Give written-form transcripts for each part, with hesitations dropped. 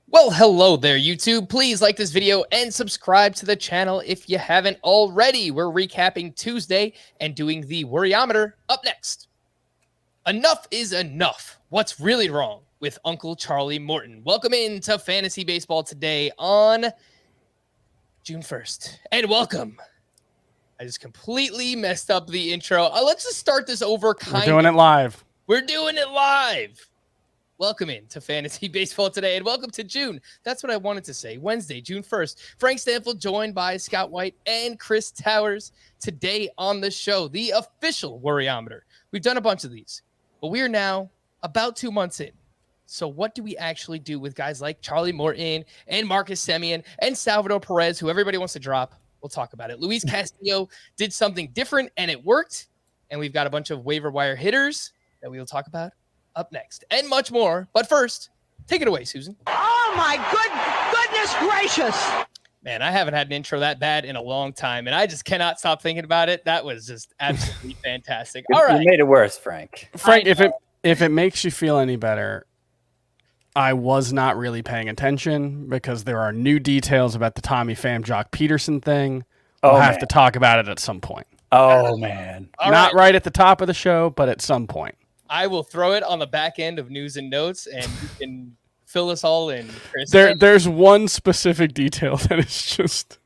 Well, hello there, YouTube. Please like this video and subscribe to the channel if you haven't already. We're recapping Tuesday and doing the Worryometer up next. Enough is enough. What's really wrong with Uncle Charlie Morton? Welcome into Fantasy Baseball today on June 1st. And welcome. I just completely messed up the intro. Let's just start this over. We're doing it live. We're doing it live. Welcome into Fantasy Baseball today, and welcome to June. That's what I wanted to say. Wednesday, June 1st. Frank Stampfl joined by Scott White and Chris Towers today on the show, the official Worryometer. We've done a bunch of these, but we are now about 2 months in. So what do we actually do with guys like Charlie Morton and Marcus Semien and Salvador Perez, who everybody wants to drop? We'll talk about it. Luis Castillo did something different, and it worked. And we've got a bunch of waiver wire hitters that we will talk about up next, and much more. But first, take it away, Susan. Oh my goodness gracious. Man, I haven't had an intro that bad in a long time, and I just cannot stop thinking about it. That was just absolutely fantastic. All right. You made it worse, Frank. Frank, if it makes you feel any better, I was not really paying attention because there are new details about the Tommy Pham Jock Peterson thing. We'll have to talk about it at some point. Oh, man. Not right at the top of the show, but at some point. I will throw it on the back end of news and notes, and you can fill us all in, Chris. There's one specific detail that is just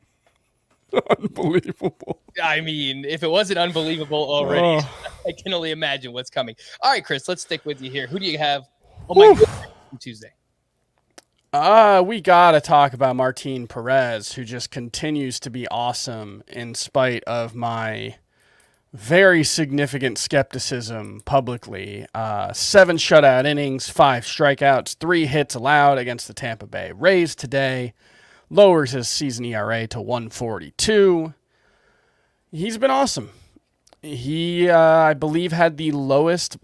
unbelievable. I mean, if it wasn't unbelievable already, I can only imagine what's coming. All right, Chris, let's stick with you here. Who do you have? Oh my goodness, Tuesday. We got to talk about Martin Perez, who just continues to be awesome in spite of my very significant skepticism publicly. 7 shutout innings, 5 strikeouts, 3 hits allowed against the Tampa Bay Rays today. Lowers his season ERA to 1.42. He's been awesome. He, I believe, had the lowest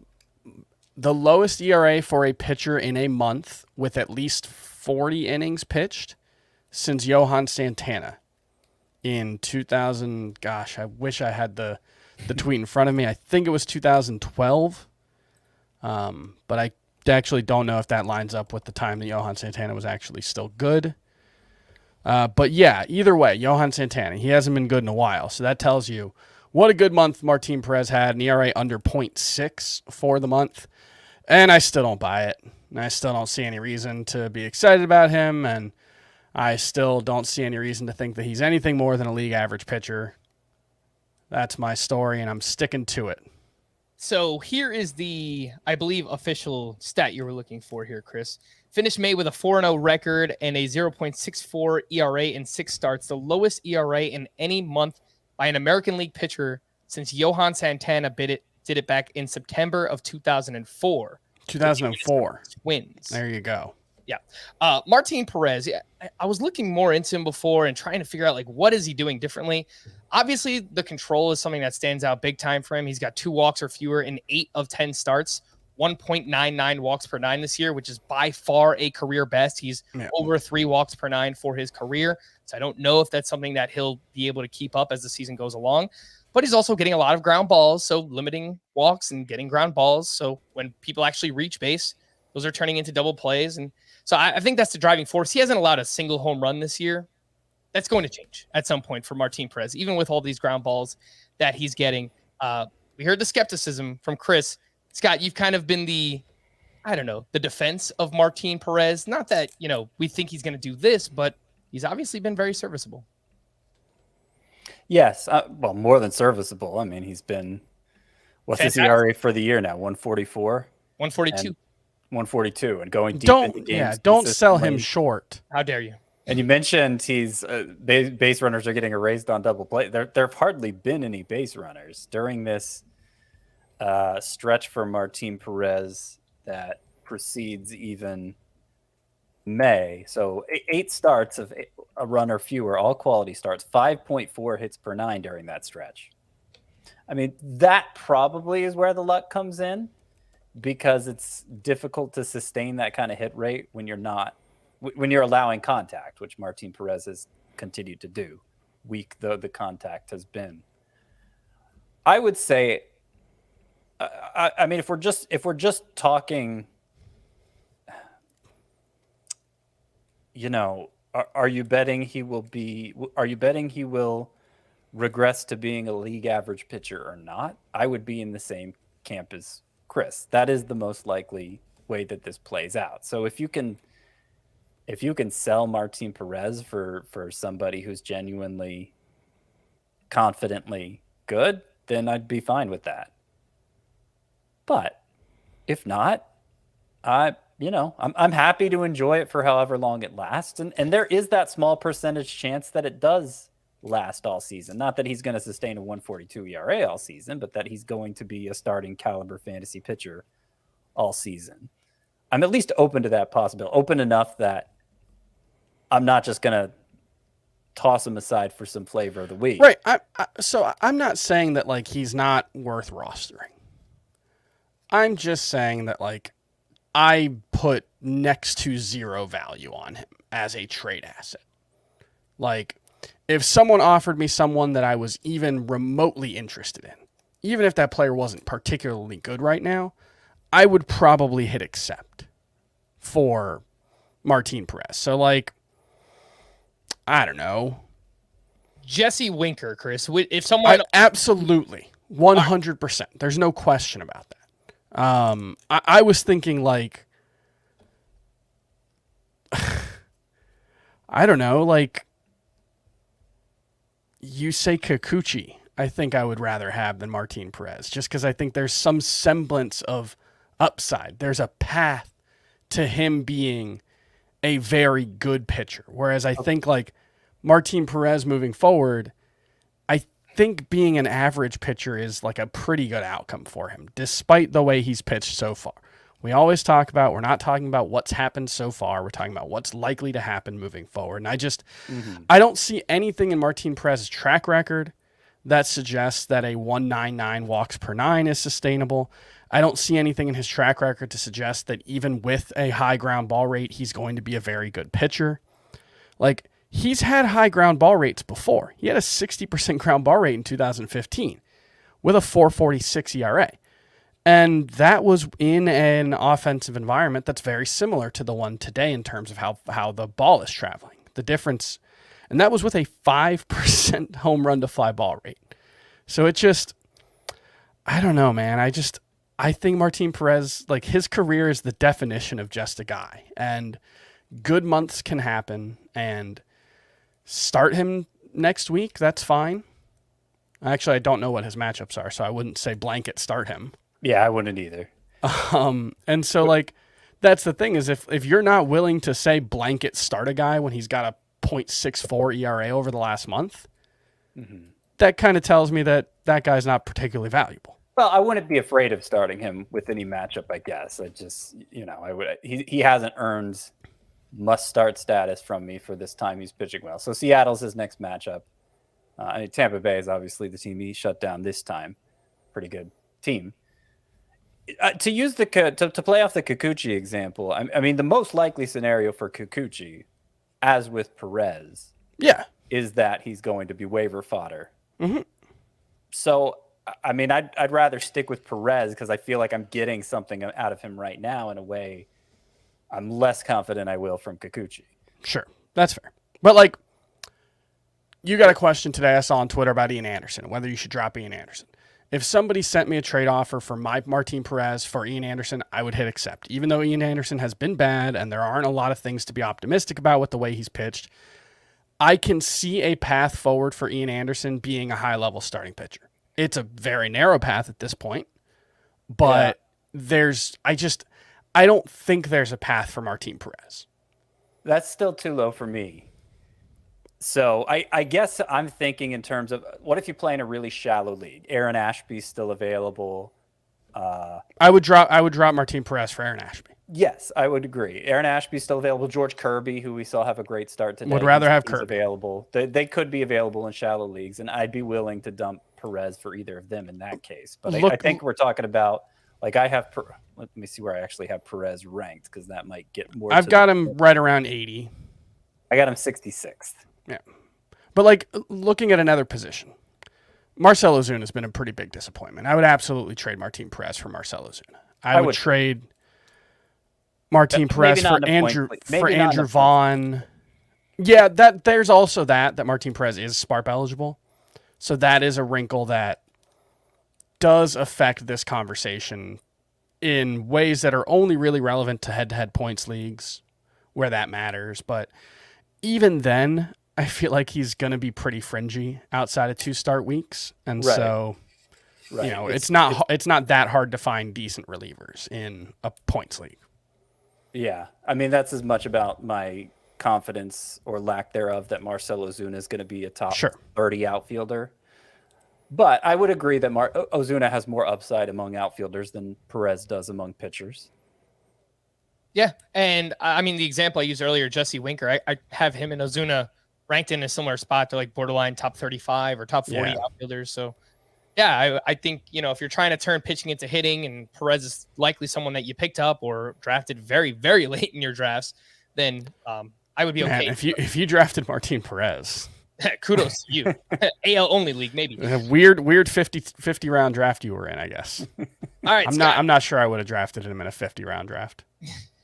ERA for a pitcher in a month with at least 40 innings pitched since Johan Santana in 2000. Gosh, I wish I had the tweet in front of me. I think it was 2012. But I actually don't know if that lines up with the time that Johan Santana was actually still good. But yeah, either way, Johan Santana, he hasn't been good in a while. So that tells you what a good month Martin Perez had. An ERA under 0.6 for the month. And I still don't buy it. And I still don't see any reason to be excited about him. And I still don't see any reason to think that he's anything more than a league average pitcher. That's my story, and I'm sticking to it. So here is the, I believe, official stat you were looking for here, Chris. Finished May with a 4-0 record and a 0.64 ERA in 6 starts, the lowest ERA in any month by an American League pitcher since Johan Santana did it back in September of 2004. 2004. Twins. There you go. Yeah. Martin Perez, I was looking more into him before and trying to figure out, like, what is he doing differently? Obviously, the control is something that stands out big time for him. He's got 2 walks or fewer in 8 of 10 starts, 1.99 walks per 9 this year, which is by far a career best. He's over 3 walks per 9 for his career. So I don't know if that's something that he'll be able to keep up as the season goes along. But he's also getting a lot of ground balls, so limiting walks and getting ground balls. So when people actually reach base, those are turning into double plays. And so I think that's the driving force. He hasn't allowed a single home run this year. That's going to change at some point for Martin Perez, even with all these ground balls that he's getting. We heard the skepticism from Chris. Scott, you've kind of been the defense of Martin Perez. Not that, we think he's going to do this, but he's obviously been very serviceable. Yes. Well, more than serviceable. I mean, he's been, what's his ERA for the year now? 144? 142. 142 and going deep into games. Yeah, don't sell him short. How dare you? And you mentioned he's base runners are getting erased on double play. There have hardly been any base runners during this stretch for Martin Perez that precedes even May. So 8 starts of a run or fewer, all quality starts, 5.4 hits per 9 during that stretch. I mean, that probably is where the luck comes in, because it's difficult to sustain that kind of hit rate when you're allowing contact, which Martin Perez has continued to do. Weak though the contact has been, I would say. I mean, if we're just talking are you betting he will regress to being a league average pitcher or not? I would be in the same camp as Chris. That is the most likely way that this plays out. So if you can sell Martin Perez for somebody who's genuinely confidently good, then I'd be fine with that. But if not, I'm happy to enjoy it for however long it lasts. And there is that small percentage chance that it does last all season. Not that he's going to sustain a 1.42 ERA all season, but that he's going to be a starting caliber fantasy pitcher all season. I'm at least open to that possibility, open enough that I'm not just going to toss him aside for some flavor of the week. Right. So I'm not saying that like he's not worth rostering. I'm just saying that like I put next to zero value on him as a trade asset. Like if someone offered me someone that I was even remotely interested in, even if that player wasn't particularly good right now, I would probably hit accept for Martin Perez. So like, I don't know. Jesse Winker, Chris. If someone absolutely 100%. There's no question about that. I was thinking like, I don't know, like you say Kikuchi, I think I would rather have than Martin Perez, just because I think there's some semblance of upside. There's a path to him being a very good pitcher. Whereas I think like Martin Perez moving forward, I think being an average pitcher is like a pretty good outcome for him, despite the way he's pitched so far. We always talk about, we're not talking about what's happened so far. We're talking about what's likely to happen moving forward. And I don't see anything in Martin Perez's track record that suggests that a 199 walks per nine is sustainable. I don't see anything in his track record to suggest that even with a high ground ball rate, he's going to be a very good pitcher. Like, he's had high ground ball rates before. He had a 60% ground ball rate in 2015 with a 4.46 ERA. And that was in an offensive environment that's very similar to the one today in terms of how the ball is traveling. The difference, and that was with a 5% home run to fly ball rate. So it just, I don't know, man. I think Martin Perez, like his career is the definition of just a guy. And good months can happen, and start him next week, that's fine. Actually, I don't know what his matchups are, so I wouldn't say blanket start him. Yeah, I wouldn't either. And so like that's the thing is if you're not willing to say blanket start a guy when he's got a 0.64 ERA over the last month, that kind of tells me that guy's not particularly valuable. Well, I wouldn't be afraid of starting him with any matchup, I guess. I just, he hasn't earned must start status from me for this time he's pitching well. So Seattle's his next matchup. Tampa Bay is obviously the team he shut down this time. Pretty good team. To use to play off the Kikuchi example, I mean, the most likely scenario for Kikuchi, as with Perez, is that he's going to be waiver fodder. Mm-hmm. So, I mean, I'd rather stick with Perez because I feel like I'm getting something out of him right now in a way I'm less confident I will from Kikuchi. Sure, that's fair. But like, you got a question today I saw on Twitter about Ian Anderson, whether you should drop Ian Anderson. If somebody sent me a trade offer for Martin Perez for Ian Anderson, I would hit accept. Even though Ian Anderson has been bad and there aren't a lot of things to be optimistic about with the way he's pitched, I can see a path forward for Ian Anderson being a high-level starting pitcher. It's a very narrow path at this point, but I don't think there's a path for Martin Perez. That's still too low for me. So I guess I'm thinking in terms of what if you play in a really shallow league? Aaron Ashby's still available. I would drop Martin Perez for Aaron Ashby. Yes, I would agree. Aaron Ashby's still available. George Kirby, who we saw have a great start today, would rather have Kirby available. They could be available in shallow leagues, and I'd be willing to dump Perez for either of them in that case. But I think we're talking about like I have. Let me see where I actually have Perez ranked because that might get more. I've got him right around 80. I got him 66th. Yeah. But like looking at another position, Marcell Ozuna has been a pretty big disappointment. I would absolutely trade Martin Perez for Marcell Ozuna. I would trade Martin Perez not for in a point Andrew league. for Maybe not in a Andrew point Vaughn. Yeah, there's also that Martin Perez is SPARP eligible. So that is a wrinkle that does affect this conversation in ways that are only really relevant to head-to-head points leagues where that matters. But even then, I feel like he's going to be pretty fringy outside of 2 start weeks. And Right. so, Right. you know, it's not that hard to find decent relievers in a points league. Yeah. I memean, that's as much about my confidence or lack thereof that Marcell Ozuna is going to be a top 30 outfielder. But I would agree that Ozuna has more upside among outfielders than Perez does among pitchers. Yeah, and I mean, the example I used earlier, Jesse Winker, I have him and Ozuna ranked in a similar spot to like borderline top 35 or top 40 outfielders. So, yeah, I think, you know, if you're trying to turn pitching into hitting, and Perez is likely someone that you picked up or drafted very, very late in your drafts, then I would be okay. Man, if you drafted Martin Perez, kudos to you. AL only league, maybe. A weird 50 round draft you were in, I guess. All right, I'm not sure I would have drafted him in a 50 round draft.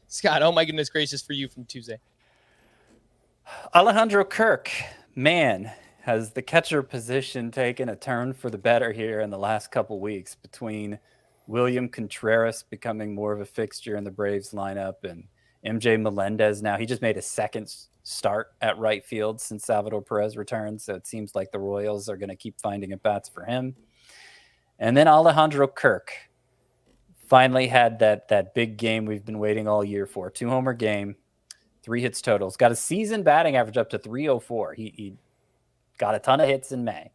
Scott, oh my goodness gracious for you from Tuesday. Alejandro Kirk, man, has the catcher position taken a turn for the better here in the last couple weeks between William Contreras becoming more of a fixture in the Braves lineup and MJ Melendez now. He just made a second start at right field since Salvador Perez returned, so it seems like the Royals are going to keep finding at-bats for him. And then Alejandro Kirk finally had that big game we've been waiting all year for. 2-homer game, 3 hits totals. Got a season batting average up to 304. He got a ton of hits in May.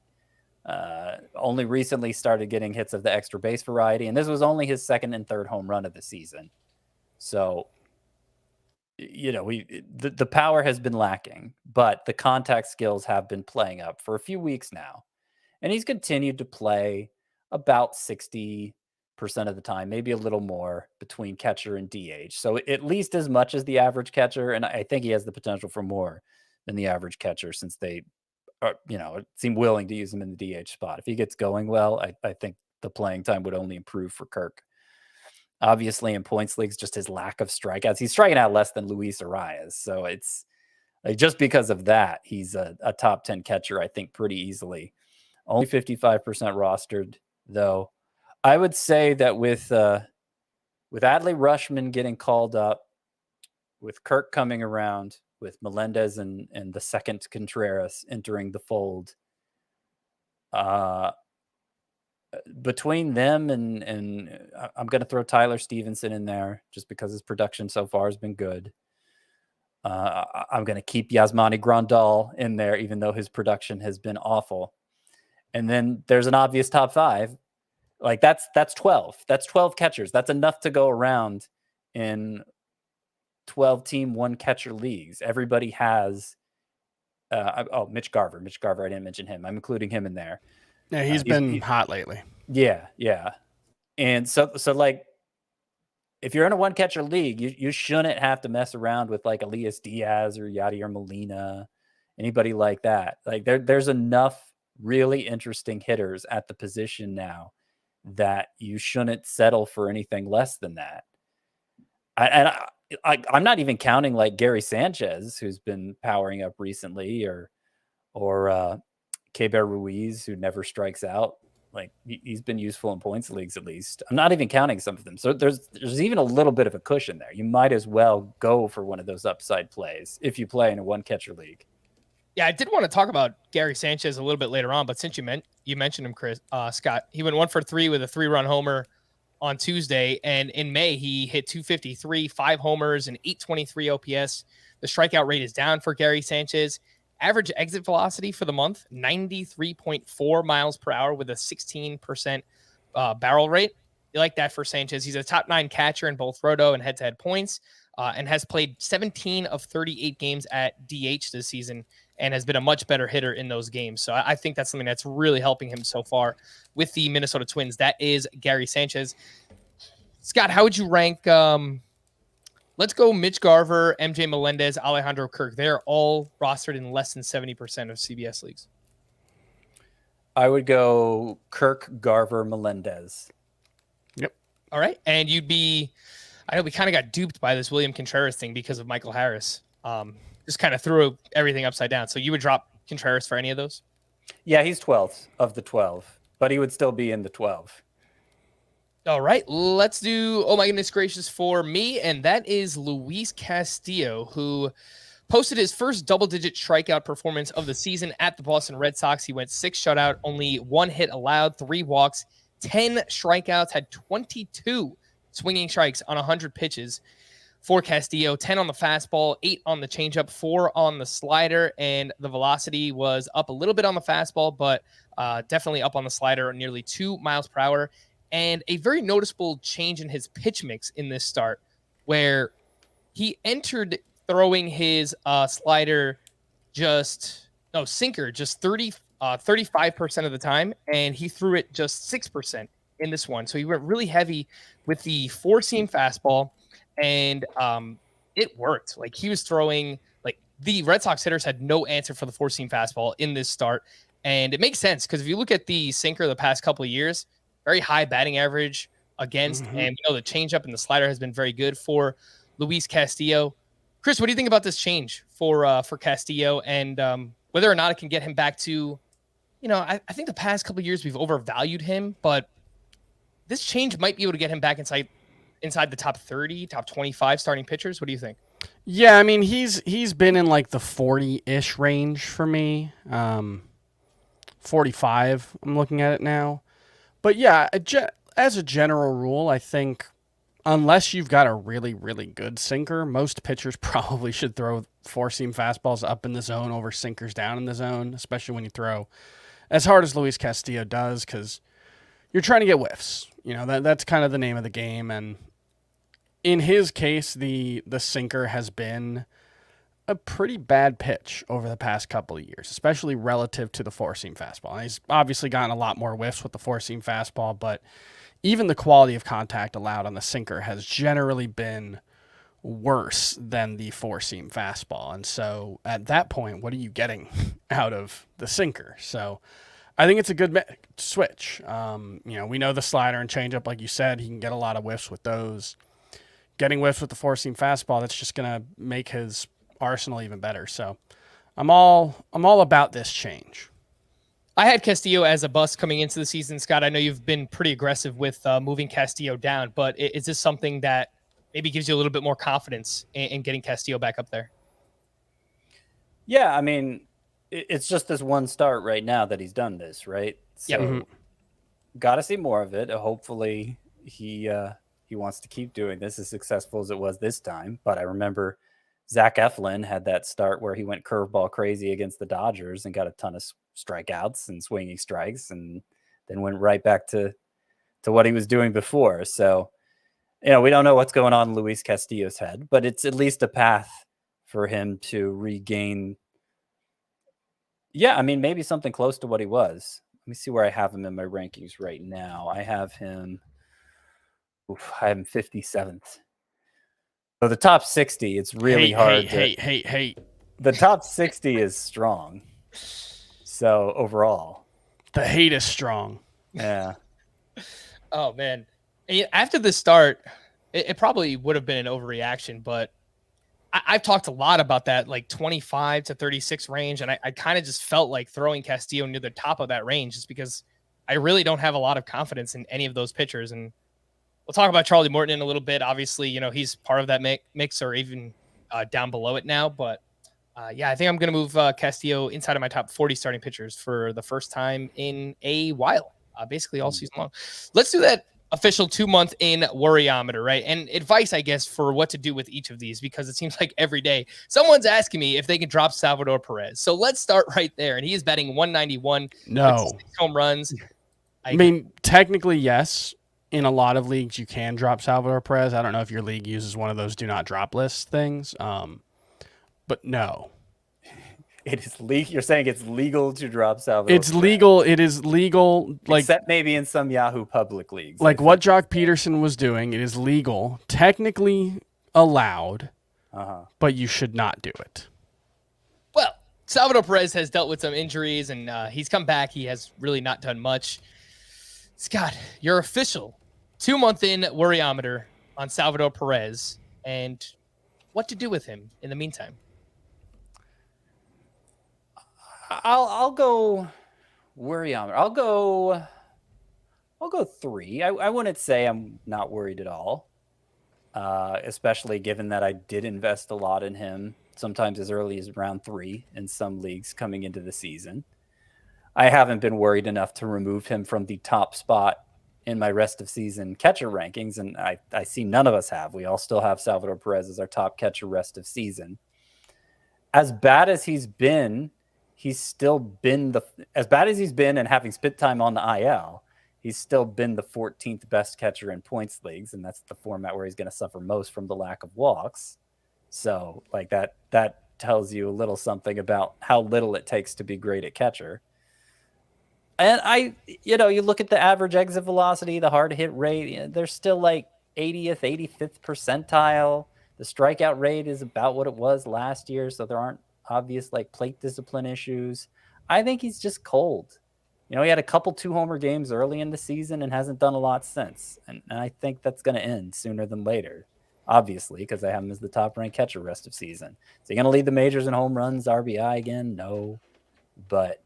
Only recently started getting hits of the extra base variety, and this was only his 2nd and 3rd home run of the season. So, you know, the power has been lacking, but the contact skills have been playing up for a few weeks now. And he's continued to play about 60% of the time, maybe a little more between catcher and DH. So at least as much as the average catcher. And I think he has the potential for more than the average catcher, since they are, you know, seem willing to use him in the DH spot. If he gets going well, I think the playing time would only improve for Kirk. Obviously, in points leagues, just his lack of strikeouts. He's striking out less than Luis Arias. So it's like, just because of that, he's a top 10 catcher, I think, pretty easily. Only 55% rostered, though. I would say that with Adley Rutschman getting called up, with Kirk coming around, with Melendez and the second Contreras entering the fold, between them and I'm going to throw Tyler Stevenson in there just because his production so far has been good. I'm going to keep Yasmani Grandal in there, even though his production has been awful. And then there's an obvious top 5. Like that's 12. That's 12 catchers. That's enough to go around in 12-team 1-catcher leagues. Everybody has Mitch Garver. I didn't mention him. I'm including him in there. Yeah, he's been hot lately. Yeah. And so like, if you're in a 1-catcher league, you shouldn't have to mess around with like Elias Diaz or Yadier Molina, anybody like that. Like there's enough really interesting hitters at the position now that you shouldn't settle for anything less than that. I'm not even counting like Gary Sanchez, who's been powering up recently, or Keber Ruiz, who never strikes out. Like he's been useful in points leagues, at least. I'm not even counting some of them. So there's even a little bit of a cushion there. You might as well go for one of those upside plays if you play in a 1-catcher league. Yeah, I did want to talk about Gary Sanchez a little bit later on, but since you mentioned him, Scott, he went 1 for 3 with a 3-run homer on Tuesday, and in May he hit 253, 5 homers, and 823 OPS. The strikeout rate is down for Gary Sanchez. Average exit velocity for the month, 93.4 miles per hour with a 16% barrel rate. You like that for Sanchez. He's a top 9 catcher in both roto and head-to-head points, and has played 17 of 38 games at DH this season and has been a much better hitter in those games. So I think that's something that's really helping him so far with the Minnesota Twins. That is Gary Sanchez. Scott, how would you rank? Let's go Mitch Garver, MJ Melendez, Alejandro Kirk. They're all rostered in less than 70% of CBS leagues. I would go Kirk, Garver, Melendez. Yep. All right. And you'd be I know we kind of got duped by this William Contreras thing because of Michael Harris. Just kind of threw everything upside down. So you would drop Contreras for any of those? Yeah, he's 12th of the 12, but he would still be in the 12. All right, let's do, oh my goodness gracious, for me, and that is Luis Castillo, who posted his first double-digit strikeout performance of the season at the Boston Red Sox. He went 6 shutout, only 1 hit allowed, 3 walks, 10 strikeouts, had 22 swinging strikes on 100 pitches for Castillo, 10 on the fastball, 8 on the changeup, 4 on the slider, and the velocity was up a little bit on the fastball, but definitely up on the slider, nearly 2 miles per hour. And a very noticeable change in his pitch mix in this start, where he entered throwing his sinker just 35% of the time, and he threw it just 6% in this one. So he went really heavy with the 4-seam fastball, and it worked. Like, he was throwing, like, the Red Sox hitters had no answer for the 4-seam fastball in this start. And it makes sense because if you look at the sinker the past couple of years, very high batting average against, and the changeup and the slider has been very good for Luis Castillo. Chris, what do you think about this change for Castillo, and whether or not it can get him back to, I think the past couple of years we've overvalued him, but this change might be able to get him back inside the top 30, top 25 starting pitchers. What do you think? Yeah, I mean, he's been in like the 40-ish range for me. 45, I'm looking at it now. But yeah, as a general rule, I think unless you've got a really, really good sinker, most pitchers probably should throw 4-seam fastballs up in the zone over sinkers down in the zone, especially when you throw as hard as Luis Castillo does, because you're trying to get whiffs. That's kind of the name of the game. And in his case, the sinker has been a pretty bad pitch over the past couple of years, especially relative to the 4-seam fastball. And he's obviously gotten a lot more whiffs with the 4-seam fastball, but even the quality of contact allowed on the sinker has generally been worse than the 4-seam fastball. And so at that point, what are you getting out of the sinker? So I think it's a good switch. We know the slider and changeup, like you said, he can get a lot of whiffs with those. Getting whiffs with the 4-seam fastball, that's just going to make his arsenal even better. So I'm all about this change. I had Castillo as a bust coming into the season. Scott, I know you've been pretty aggressive with moving Castillo down, but is this something that maybe gives you a little bit more confidence in getting Castillo back up there? Yeah, I mean, it's just this one start right now that he's done this, right? So got to see more of it. Hopefully he wants to keep doing this as successful as it was this time. But I remember Zach Eflin had that start where he went curveball crazy against the Dodgers and got a ton of strikeouts and swinging strikes, and then went right back to what he was doing before. So, we don't know what's going on in Luis Castillo's head, but it's at least a path for him to regain. Yeah, I mean, maybe something close to what he was. Let me see where I have him in my rankings right now. I have him 57th. So the top 60, it's really hard. Hey. The top 60 is strong. So overall, the hate is strong. Yeah. Oh man. After the start, it probably would have been an overreaction, but I've talked a lot about that, like 25 to 36 range. And I kind of just felt like throwing Castillo near the top of that range just because I really don't have a lot of confidence in any of those pitchers. And we'll talk about Charlie Morton in a little bit. Obviously, he's part of that mix or even down below it now. But I think I'm going to move Castillo inside of my top 40 starting pitchers for the first time in a while, basically all season long. Let's do that official 2-month in Worryometer, right? And advice, I guess, for what to do with each of these, because it seems like every day someone's asking me if they can drop Salvador Perez. So let's start right there. And he is batting 191. No. 6 home runs. I mean, technically, yes. In a lot of leagues, you can drop Salvador Perez. I don't know if your league uses one of those do not drop list things. But no. It is legal. You're saying it's legal to drop Salvador It's Perez. legal. It is legal. Like, except maybe in some Yahoo public leagues. Like what Jock Peterson was doing, it is legal, technically allowed, but you should not do it. Well, Salvador Perez has dealt with some injuries, and he's come back. He has really not done much. Scott, your official 2-month in Worryometer on Salvador Perez and what to do with him in the meantime. I'll go Worryometer. I'll go 3. I wouldn't say I'm not worried at all, especially given that I did invest a lot in him, sometimes as early as round 3 in some leagues coming into the season. I haven't been worried enough to remove him from the top spot in my rest of season catcher rankings, and I see none of us have. We all still have Salvador Perez as our top catcher rest of season. As bad as he's been, as bad as he's been and having spit time on the IL, he's still been the 14th best catcher in points leagues, and that's the format where he's going to suffer most from the lack of walks. So like that tells you a little something about how little it takes to be great at catcher. And you look at the average exit velocity, the hard hit rate, they're still like 80th, 85th percentile. The strikeout rate is about what it was last year, so there aren't obvious like plate discipline issues. I think he's just cold. He had a couple 2-homer games early in the season and hasn't done a lot since. And I think that's going to end sooner than later, obviously, because I have him as the top-ranked catcher rest of season. Is he going to lead the majors in home runs, RBI again? No. But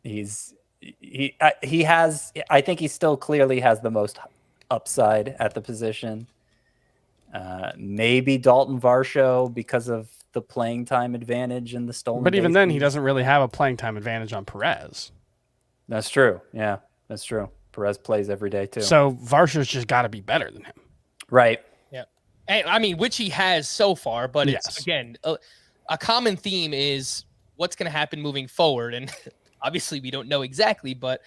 I think he still clearly has the most upside at the position. Maybe Dalton Varsho because of the playing time advantage and the stolen. But even then, he doesn't really have a playing time advantage on Perez. That's true. Yeah, that's true. Perez plays every day too. So Varsho's just got to be better than him. Right. Yeah. And, I mean, which he has so far, but Yes. it's, again, a common theme is what's going to happen moving forward. And obviously we don't know exactly, but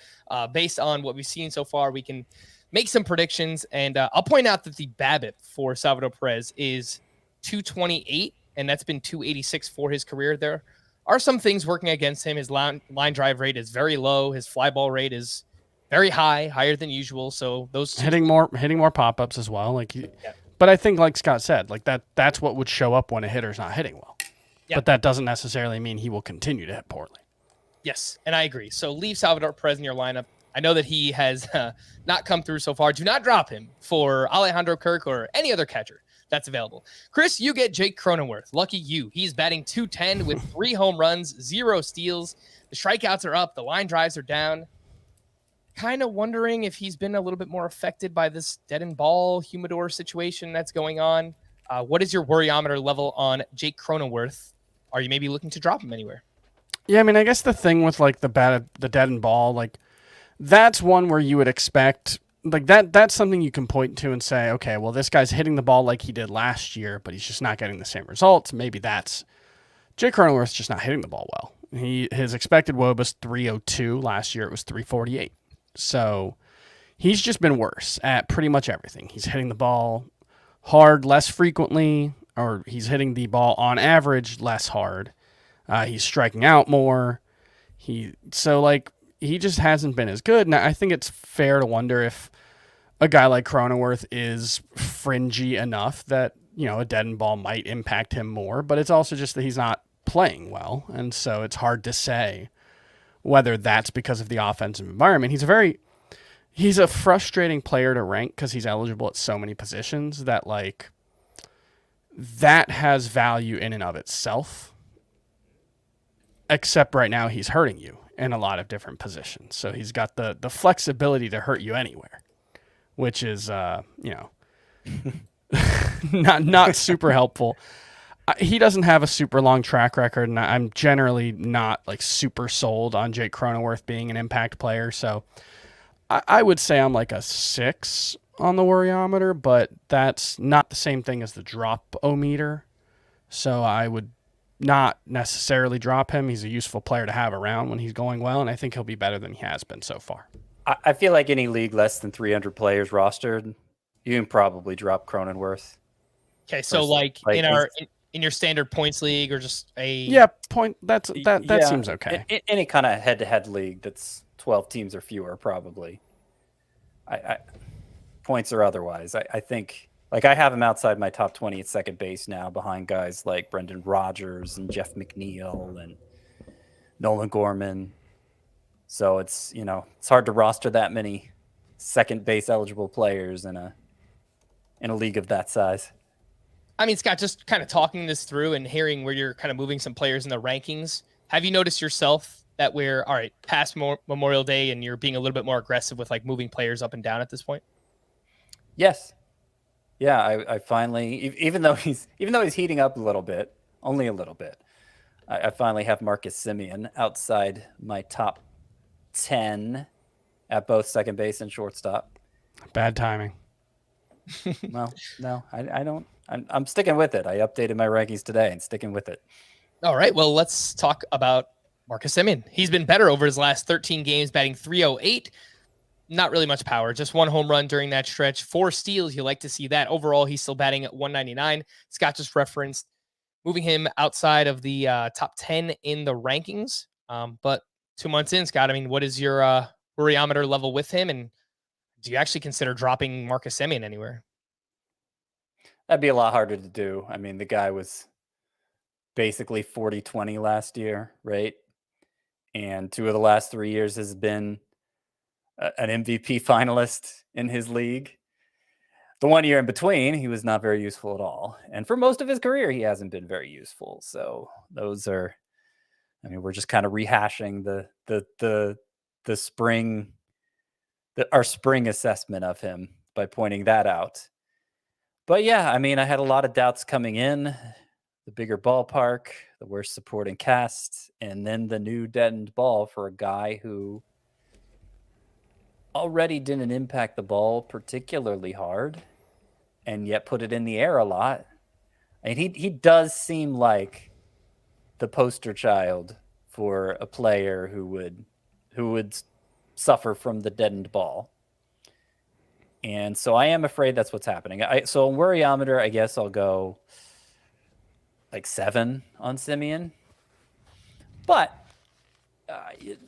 based on what we've seen so far, we can make some predictions. And I'll point out that the BABIP for Salvador Perez is 228, and that's been 286 for his career. There are some things working against him. His line drive rate is very low. His fly ball rate is very high, higher than usual. So those hitting more pop-ups as well. But I think, like Scott said, like that's what would show up when a hitter's not hitting well. Yeah. But that doesn't necessarily mean he will continue to hit poorly. Yes, and I agree. So leave Salvador Perez in your lineup. I know that he has not come through so far. Do not drop him for Alejandro Kirk or any other catcher that's available. Chris, you get Jake Cronenworth. Lucky you. He's batting .210 with 3 home runs, 0 steals. The strikeouts are up. The line drives are down. Kind of wondering if he's been a little bit more affected by this dead and ball humidor situation that's going on. What is your worryometer level on Jake Cronenworth? Are you maybe looking to drop him anywhere? Yeah, I mean, I guess the thing with like the dead and ball, like that's one where you would expect like that's something you can point to and say, okay, well, this guy's hitting the ball like he did last year, but he's just not getting the same results. Maybe that's Jake Cronenworth's just not hitting the ball well. His expected WOBA was 302 last year. It was 348. So he's just been worse at pretty much everything. He's hitting the ball hard less frequently, or he's hitting the ball on average less hard. He's striking out more. He just hasn't been as good. And I think it's fair to wonder if a guy like Cronenworth is fringy enough that, a dead end ball might impact him more, but it's also just that he's not playing well. And so it's hard to say whether that's because of the offensive environment. He's a frustrating player to rank because he's eligible at so many positions that that has value in and of itself. Except right now he's hurting you in a lot of different positions. So he's got the flexibility to hurt you anywhere, which is, not super helpful. He doesn't have a super long track record, and I'm generally not super sold on Jake Cronenworth being an impact player. So I would say I'm like a 6 on the worryometer, but that's not the same thing as the drop-o-meter. So I would not necessarily drop him. He's a useful player to have around when he's going well, and I think he'll be better than he has been so far. I feel like any league less than 300 players rostered, you can probably drop Cronenworth. Okay, so in your standard points league or just a point that seems okay. Any kind of head-to-head league that's 12 teams or fewer, probably. I points or otherwise. I think. I have him outside my top 20 at second base now, behind guys like Brendan Rodgers and Jeff McNeil and Nolan Gorman. So it's hard to roster that many second base eligible players in a in a league of that size. I mean, Scott, just kind of talking this through and hearing where you're kind of moving some players in the rankings, have you noticed yourself that we're, all right, past Memorial Day and you're being a little bit more aggressive with like moving players up and down at this point? Yes. Yeah, I finally, even though he's heating up a little bit, only a little bit, I finally have Marcus Semien outside my top 10 at both second base and shortstop. Bad timing. Well, no, I don't. I'm sticking with it. I updated my rankings today and sticking with it. All right, well, let's talk about Marcus Semien. He's been better over his last 13 games, batting .308. Not really much power, just 1 home run during that stretch. 4 steals, you like to see that. Overall, he's still batting at .199. Scott just referenced moving him outside of the top 10 in the rankings. But 2 months in, Scott, I mean, what is your Worryometer level with him? And do you actually consider dropping Marcus Semien anywhere? That'd be a lot harder to do. I mean, the guy was basically 40-20 last year, right? And 2 of the last 3 years has been an MVP finalist in his league. The 1 year in between, he was not very useful at all. And for most of his career, he hasn't been very useful. So those are, I mean, we're just kind of rehashing the spring, our spring assessment of him by pointing that out. But yeah, I mean, I had a lot of doubts coming in. The bigger ballpark, the worst supporting cast, and then the new deadened ball for a guy who already didn't impact the ball particularly hard and yet put it in the air a lot. I mean, he does seem like the poster child for a player who would suffer from the deadened ball. And so I am afraid that's what's happening. So on Worryometer, I guess I'll go like 7 on Semien. But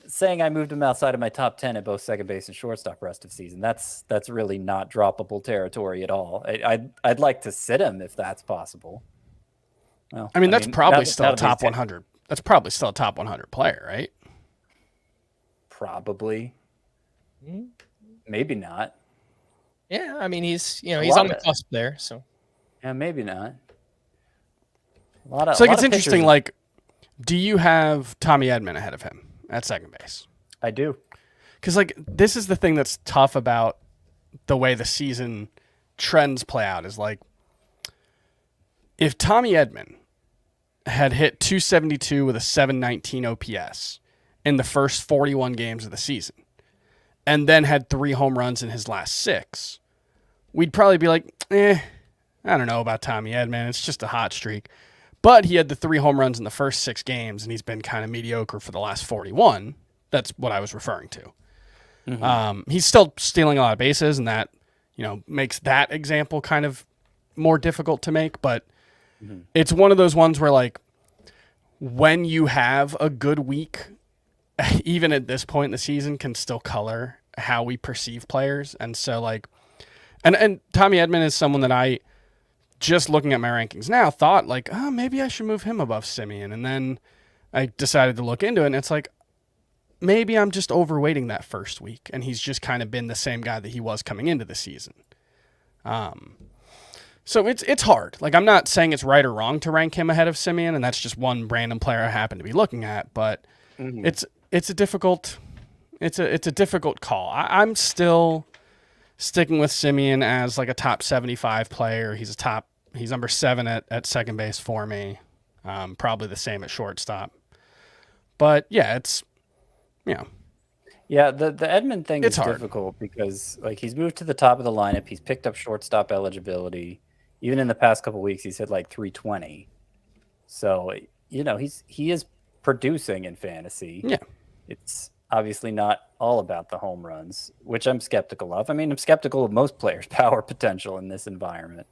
saying I moved him outside of my top 10 at both second base and shortstop rest of season, that's really not droppable territory at all. I'd like to sit him if that's possible. Well, I mean, that's probably still a top 100. That's probably still a top 100 player, right? Probably. Maybe not. Yeah, I mean, he's on the cusp there, so. Yeah, maybe not. So it's interesting, like, do you have Tommy Edman ahead of him at second base? I do. Because, like, this is the thing that's tough about the way the season trends play out is, like, if Tommy Edman had hit .272 with a .719 OPS in the first 41 games of the season and then had 3 home runs in his last 6, we'd probably be like, I don't know about Tommy Edman. It's just a hot streak. But he had the 3 home runs in the first 6 games, and he's been kind of mediocre for the last 41. That's what I was referring to. Mm-hmm. He's still stealing a lot of bases, and that makes that example kind of more difficult to make. But it's one of those ones where, like, when you have a good week, even at this point in the season, can still color how we perceive players. And so, like, and Tommy Edman is someone that I, just looking at my rankings now, thought like, oh, maybe I should move him above Semien. And then I decided to look into it, and it's like, maybe I'm just overweighting that first week, and he's just kind of been the same guy that he was coming into the season. So it's hard. Like, I'm not saying it's right or wrong to rank him ahead of Semien, and that's just one random player I happen to be looking at. But it's a difficult call. I'm still sticking with Semien as like a top 75 player. He's number 7 at second base for me. Probably the same at shortstop. But yeah, Yeah, the Edman thing is hard. difficult because, like, he's moved to the top of the lineup. He's picked up shortstop eligibility. Even in the past couple of weeks, he's hit like .320. So, he is producing in fantasy. Yeah. It's obviously not all about the home runs, which I'm skeptical of. I mean, I'm skeptical of most players' power potential in this environment.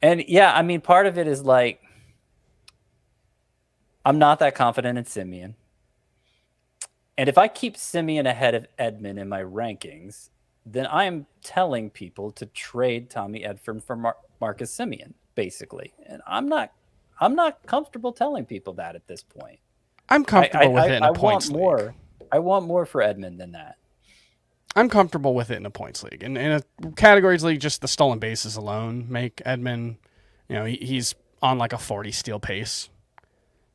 And yeah, I mean, part of it is like, I'm not that confident in Semien. And if I keep Semien ahead of Edman in my rankings, then I'm telling people to trade Tommy Edman for Marcus Semien, basically. And I'm not comfortable telling people that at this point. I'm comfortable with it in a I points want more. league. I want more for Edman than that. I'm comfortable with it in a points league. And in a categories league, just the stolen bases alone make Edman, he's on like a 40 steal pace.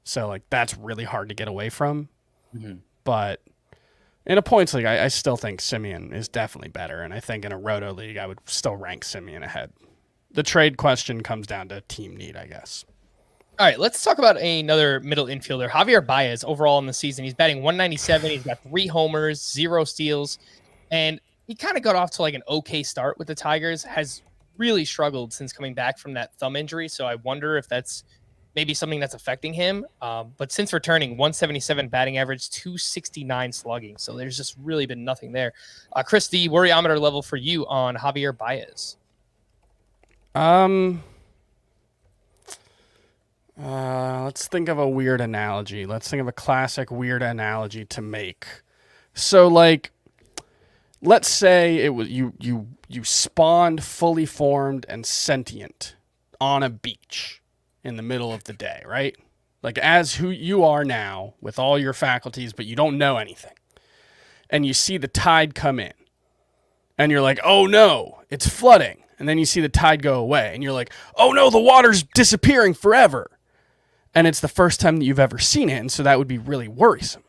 So like that's really hard to get away from. Mm-hmm. But in a points league, I still think Simeon is definitely better. And I think in a roto league, I would still rank Simeon ahead. The trade question comes down to team need, I guess. All right, let's talk about another middle infielder, Javier Baez. Overall in the season, he's batting 197. He's got 3 homers, 0 steals, and he kind of got off to like an okay start with the Tigers. Has really struggled since coming back from that thumb injury. So I wonder if that's maybe something that's affecting him. But since returning, 177 batting average, 269 slugging. So there's just really been nothing there. Chris, the worryometer level for you on Javier Baez. Let's think of a weird analogy. Let's think of a classic weird analogy to make. So like, let's say it was you spawned fully formed and sentient on a beach in the middle of the day, right? Like as who you are now with all your faculties, but you don't know anything. And you see the tide come in. And you're like, "Oh no, it's flooding." And then you see the tide go away and you're like, "Oh no, the water's disappearing forever." And it's the first time that you've ever seen it, and so that would be really worrisome.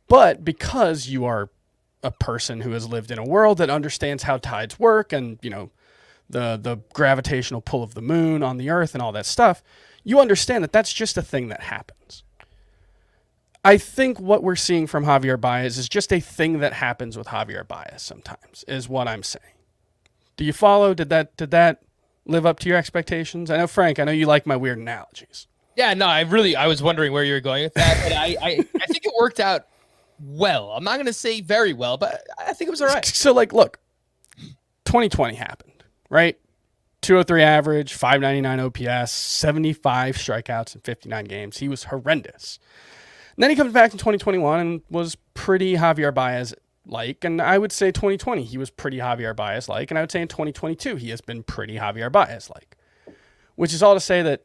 But because you are a person who has lived in a world that understands how tides work and, the gravitational pull of the moon on the earth and all that stuff, you understand that that's just a thing that happens. I think what we're seeing from Javier Baez is just a thing that happens with Javier Baez sometimes, is what I'm saying. Do you follow? Did that live up to your expectations? I know, Frank, I know you like my weird analogies. Yeah, no, I was wondering where you were going with that, but I think it worked out well. I'm not going to say very well, but I think it was all right. So, like, look, 2020 happened, right? 203 average, 599 OPS, 75 strikeouts in 59 games. He was horrendous. And then he comes back in 2021 and was pretty Javier Baez-like, and I would say 2020 he was pretty Javier Baez-like, and I would say in 2022 he has been pretty Javier Baez-like, which is all to say that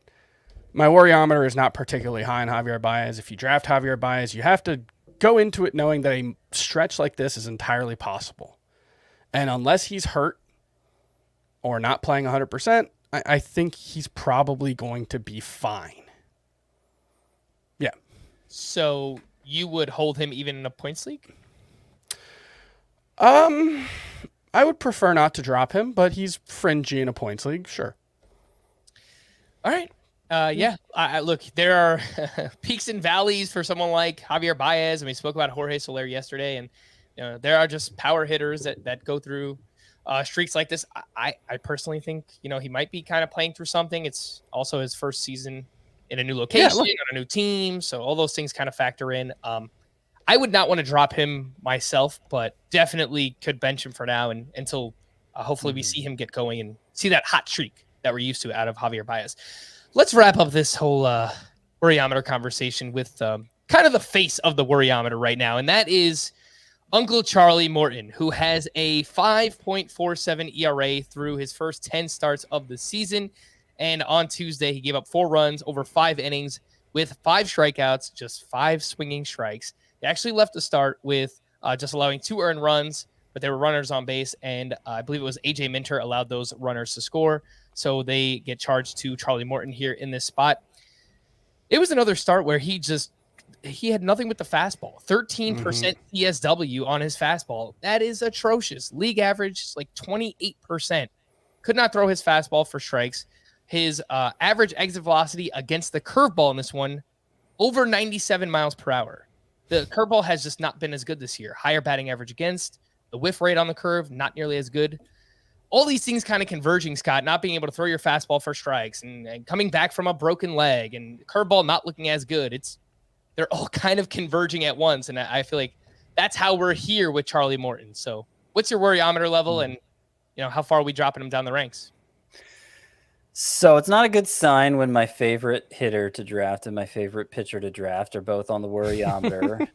my worryometer is not particularly high on Javier Baez. If you draft Javier Baez, you have to go into it knowing that a stretch like this is entirely possible. And unless he's hurt or not playing 100%, I think he's probably going to be fine. Yeah. So you would hold him even in a points league? I would prefer not to drop him, but he's fringy in a points league, sure. All right. Yeah. Look, there are peaks and valleys for someone like Javier Baez, and we spoke about Jorge Soler yesterday, and there are just power hitters that go through streaks like this. I personally think he might be kind of playing through something. It's also his first season in a new location, on a new team, so all those things kind of factor in. I would not want to drop him myself, but definitely could bench him for now and until hopefully we see him get going and see that hot streak that we're used to out of Javier Baez. Let's wrap up this whole worryometer conversation with kind of the face of the worryometer right now, and that is Uncle Charlie Morton, who has a 5.47 ERA through his first 10 starts of the season. And on Tuesday, he gave up 4 runs over 5 innings with 5 strikeouts, just 5 swinging strikes. He actually left the start with just allowing 2 earned runs, but there were runners on base, and I believe it was A.J. Minter allowed those runners to score. So they get charged to Charlie Morton here in this spot. It was another start where he had nothing with the fastball. 13% CSW on his fastball. That is atrocious. League average is like 28%. Could not throw his fastball for strikes. His average exit velocity against the curveball in this one, over 97 miles per hour. The curveball has just not been as good this year. Higher batting average against. The whiff rate on the curve, not nearly as good. All these things kind of converging, Scott, not being able to throw your fastball for strikes and coming back from a broken leg and curveball not looking as good. They're all kind of converging at once. And I feel like that's how we're here with Charlie Morton. So what's your worryometer level and how far are we dropping him down the ranks? So it's not a good sign when my favorite hitter to draft and my favorite pitcher to draft are both on the worryometer a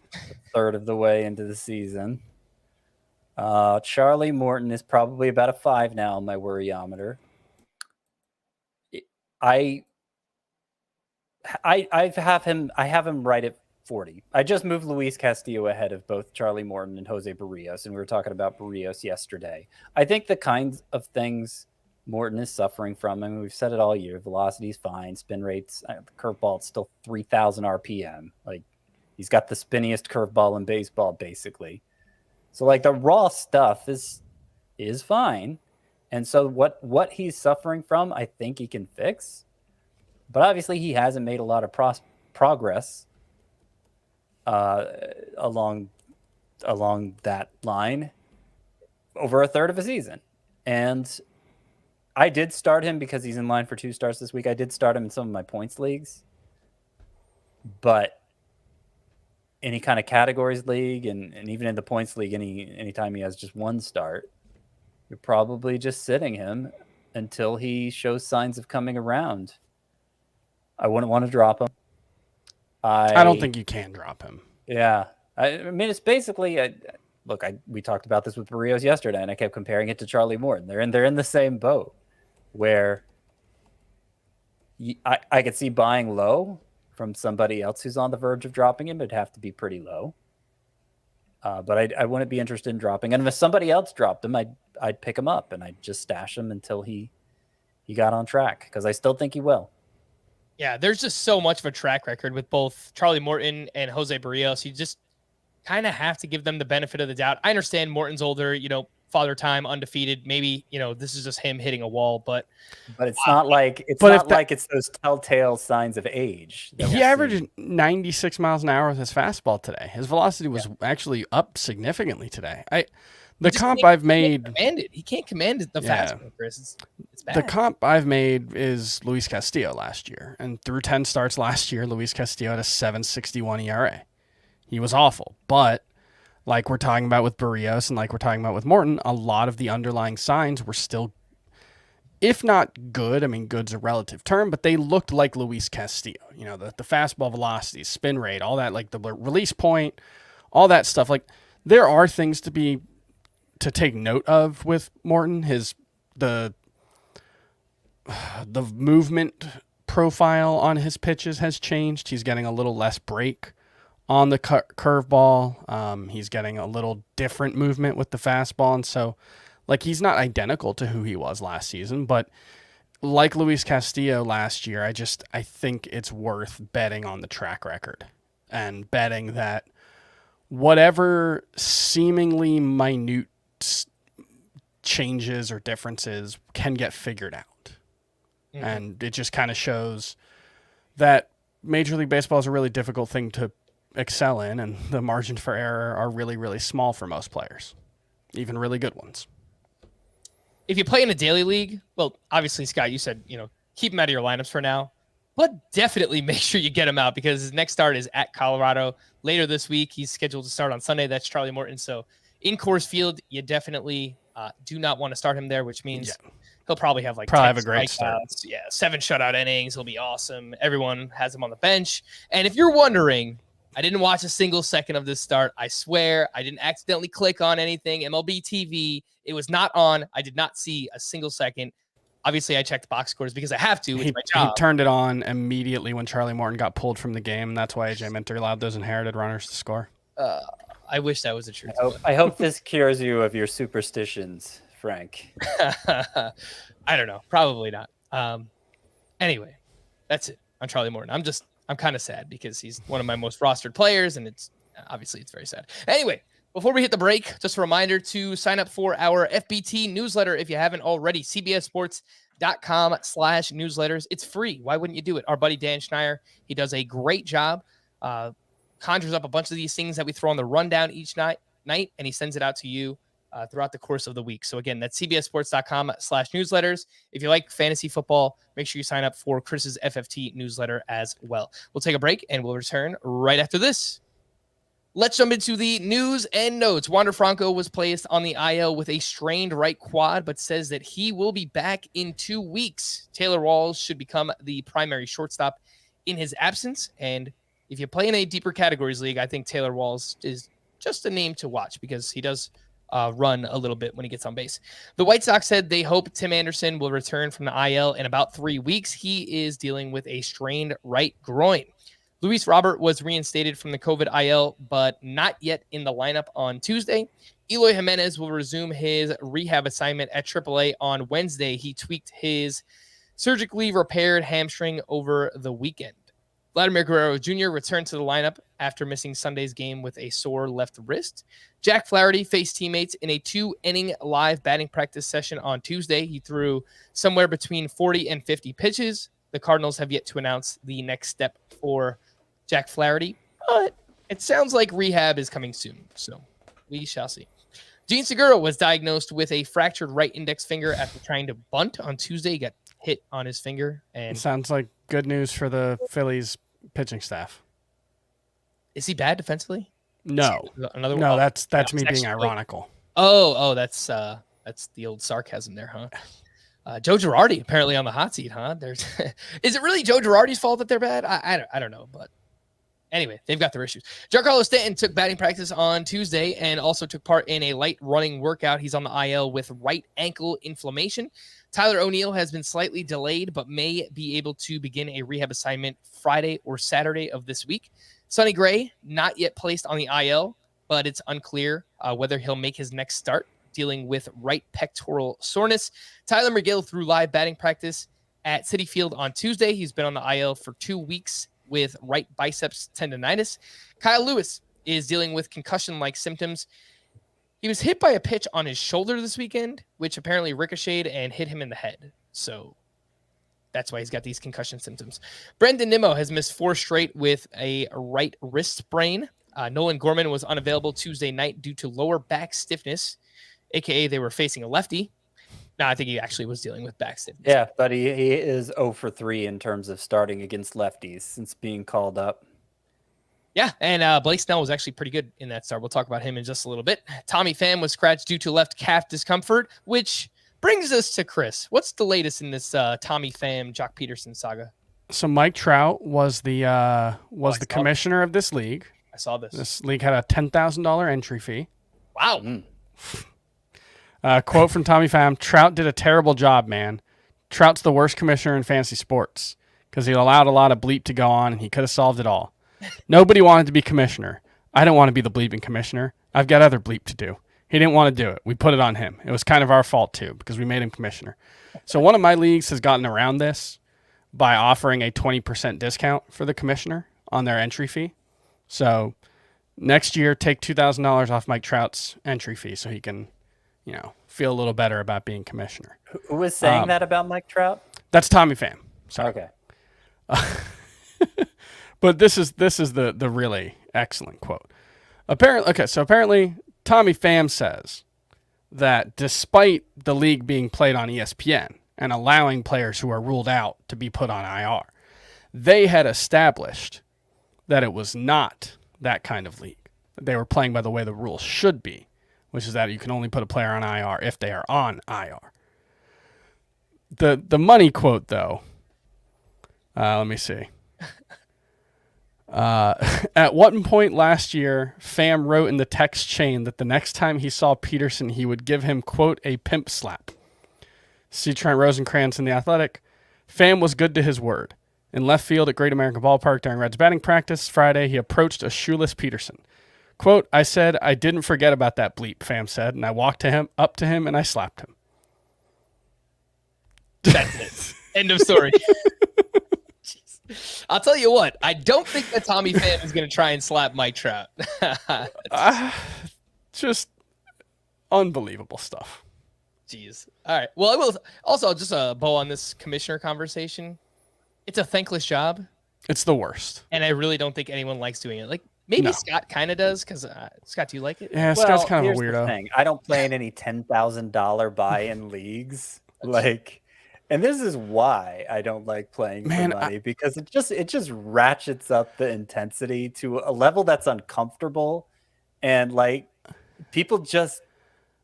third of the way into the season. Charlie Morton is probably about a 5 now on my worryometer. I have him right at 40. I just moved Luis Castillo ahead of both Charlie Morton and Jose Barrios, and we were talking about Barrios yesterday. I think the kinds of things Morton is suffering from, I mean, we've said it all year, velocity is fine, spin rates, the curveball, it's still 3,000 RPM. Like, he's got the spinniest curveball in baseball, basically. So, like, the raw stuff is fine. And so what he's suffering from, I think he can fix. But obviously he hasn't made a lot of progress along that line over a third of a season. And I did start him because he's in line for 2 starts this week. I did start him in some of my points leagues. But any kind of categories league and even in the points league, anytime he has just 1 start, you're probably just sitting him until he shows signs of coming around. I wouldn't want to drop him. I don't think you can drop him. Yeah. I mean, it's basically we talked about this with Barrios yesterday, and I kept comparing it to Charlie Morton. They're in the same boat where I could see buying low from somebody else who's on the verge of dropping him. It'd have to be pretty low. But I wouldn't be interested in dropping. And if somebody else dropped him, I'd pick him up and I'd just stash him until he got on track, because I still think he will. Yeah, there's just so much of a track record with both Charlie Morton and Jose Barrios. You just kind of have to give them the benefit of the doubt. I understand Morton's older, father time, undefeated. Maybe, this is just him hitting a wall, but it's not like it's those telltale signs of age. He averaged 96 miles an hour with his fastball today. His velocity was actually up significantly today. The comp I've made, he can't command the fastball, Chris. It's bad. The comp I've made is Luis Castillo last year, and through 10 starts last year, Luis Castillo had a 7.61 ERA. He was awful, but like we're talking about with Barrios and like we're talking about with Morton, a lot of the underlying signs were still, if not good, I mean, good's a relative term, but they looked like Luis Castillo. The fastball velocity, spin rate, all that, like the release point, all that stuff. Like, there are things to take note of with Morton. The movement profile on his pitches has changed. He's getting a little less break on the curveball. He's getting a little different movement with the fastball. And so, like, he's not identical to who he was last season, but like Luis Castillo last year, I think it's worth betting on the track record and betting that whatever seemingly minute changes or differences can get figured out. Mm-hmm. And it just kind of shows that Major League Baseball is a really difficult thing to excel in, and the margins for error are really, really small for most players, even really good ones. If you play in a daily league, well, obviously, Scott, you said, keep him out of your lineups for now, but definitely make sure you get him out, because his next start is at Colorado later this week. He's scheduled to start on Sunday. That's Charlie Morton. So in Coors Field, you definitely do not want to start him there, which means he'll probably have have a great start. 7 shutout innings. He'll be awesome. Everyone has him on the bench. And if you're wondering, I didn't watch a single second of this start. I swear I didn't accidentally click on anything. MLB TV, it was not on. I did not see a single second. Obviously, I checked box scores because I have to. It's my job. He turned it on immediately when Charlie Morton got pulled from the game. That's why AJ Minter allowed those inherited runners to score. I wish that was the truth. I hope this cures you of your superstitions, Frank. I don't know. Probably not. Anyway, that's it on Charlie Morton. I'm kind of sad because he's one of my most rostered players, and it's very sad. Anyway, before we hit the break, just a reminder to sign up for our FBT newsletter if you haven't already. CBSSports.com/newsletters. It's free. Why wouldn't you do it? Our buddy Dan Schneier, he does a great job. Conjures up a bunch of these things that we throw on the rundown each night, and he sends it out to you throughout the course of the week. So again, that's CBSSports.com/newsletters. If you like fantasy football, make sure you sign up for Chris's FFT newsletter as well. We'll take a break and we'll return right after this. Let's jump into the news and notes. Wander Franco was placed on the IL with a strained right quad, but says that he will be back in 2 weeks. Taylor Walls should become the primary shortstop in his absence, and if you play in a deeper categories league, I think Taylor Walls is just a name to watch because he does run a little bit when he gets on base. The White Sox said they hope Tim Anderson will return from the IL in about 3 weeks. He is dealing with a strained right groin. Luis Robert was reinstated from the COVID IL, but not yet in the lineup on Tuesday. Eloy Jimenez will resume his rehab assignment at AAA on Wednesday. He tweaked his surgically repaired hamstring over the weekend. Vladimir Guerrero Jr. returned to the lineup after missing Sunday's game with a sore left wrist. Jack Flaherty faced teammates in a 2-inning live batting practice session on Tuesday. He threw somewhere between 40 and 50 pitches. The Cardinals have yet to announce the next step for Jack Flaherty, but it sounds like rehab is coming soon, so we shall see. Gene Segura was diagnosed with a fractured right index finger after trying to bunt on Tuesday. He got hit on his finger. And It sounds like good news for the Phillies pitching staff. is he bad defensively? No, Another no, one? that's me being actually- ironical. Oh, that's the old sarcasm there, huh? Joe Girardi apparently on the hot seat, huh? There's is it really Joe Girardi's fault that they're bad? I don't know, but anyway, they've got their issues. Giancarlo Stanton took batting practice on Tuesday and also took part in a light running workout. He's on the IL with right ankle inflammation. Tyler O'Neill has been slightly delayed, but may be able to begin a rehab assignment Friday or Saturday of this week. Sonny Gray, not yet placed on the IL, but it's unclear whether he'll make his next start, dealing with right pectoral soreness. Tyler McGill threw live batting practice at Citi Field on Tuesday. He's been on the IL for 2 weeks with right biceps tendonitis. Kyle Lewis is dealing with concussion-like symptoms. He was hit by a pitch on his shoulder this weekend, which apparently ricocheted and hit him in the head. So that's why he's got these concussion symptoms. Brendan Nimmo has missed 4 straight with a right wrist sprain. Nolan Gorman was unavailable Tuesday night due to lower back stiffness, a.k.a. they were facing a lefty. No, I think he actually was dealing with back stiffness. Yeah, but he is 0 for 3 in terms of starting against lefties since being called up. Yeah, and Blake Snell was actually pretty good in that start. We'll talk about him in just a little bit. Tommy Pham was scratched due to left calf discomfort, which brings us to Chris. What's the latest in this Tommy Pham, Jock Peterson saga? So Mike Trout was the commissioner of this league. I saw this. This league had a $10,000 entry fee. Wow. Quote from Tommy Pham: "Trout did a terrible job, man. Trout's the worst commissioner in fantasy sports because he allowed a lot of bleep to go on, and he could have solved it all. Nobody wanted to be commissioner. I don't want to be the bleeping commissioner. I've got other bleep to do. He didn't want to do it. We put it on him. It was kind of our fault, too, because we made him commissioner. So one of my leagues has gotten around this by offering a 20% discount for the commissioner on their entry fee. So next year, take $2,000 off Mike Trout's entry fee so he can, feel a little better about being commissioner." Who was saying that about Mike Trout? That's Tommy Pham. Sorry. Okay. But this is the really excellent quote. Apparently Tommy Pham says that despite the league being played on ESPN and allowing players who are ruled out to be put on IR, they had established that it was not that kind of league. They were playing by the way the rules should be, which is that you can only put a player on IR if they are on IR. The money quote, though, let me see. At one point last year, Pham wrote in the text chain that the next time he saw Peterson, he would give him, quote, a pimp slap. See Trent Rosencrantz in The Athletic. Pham was good to his word. In left field at Great American Ballpark during Reds batting practice Friday, he approached a shoeless Peterson. Quote, "I said I didn't forget about that bleep," Pham said, and I walked up to him and I slapped him. That's it. End of story. I'll tell you what, I don't think that Tommy Pham is going to try and slap Mike Trout. Just unbelievable stuff. Jeez. All right. Well, I will also just a bow on this commissioner conversation. It's a thankless job. It's the worst. And I really don't think anyone likes doing it. Like maybe No. Scott kind of does because Scott, do you like it? Yeah, Scott's kind of a here's the weirdo. thing. I don't play in any $10,000 buy-in leagues. And this is why I don't like playing for money, because it just ratchets up the intensity to a level that's uncomfortable, and people just.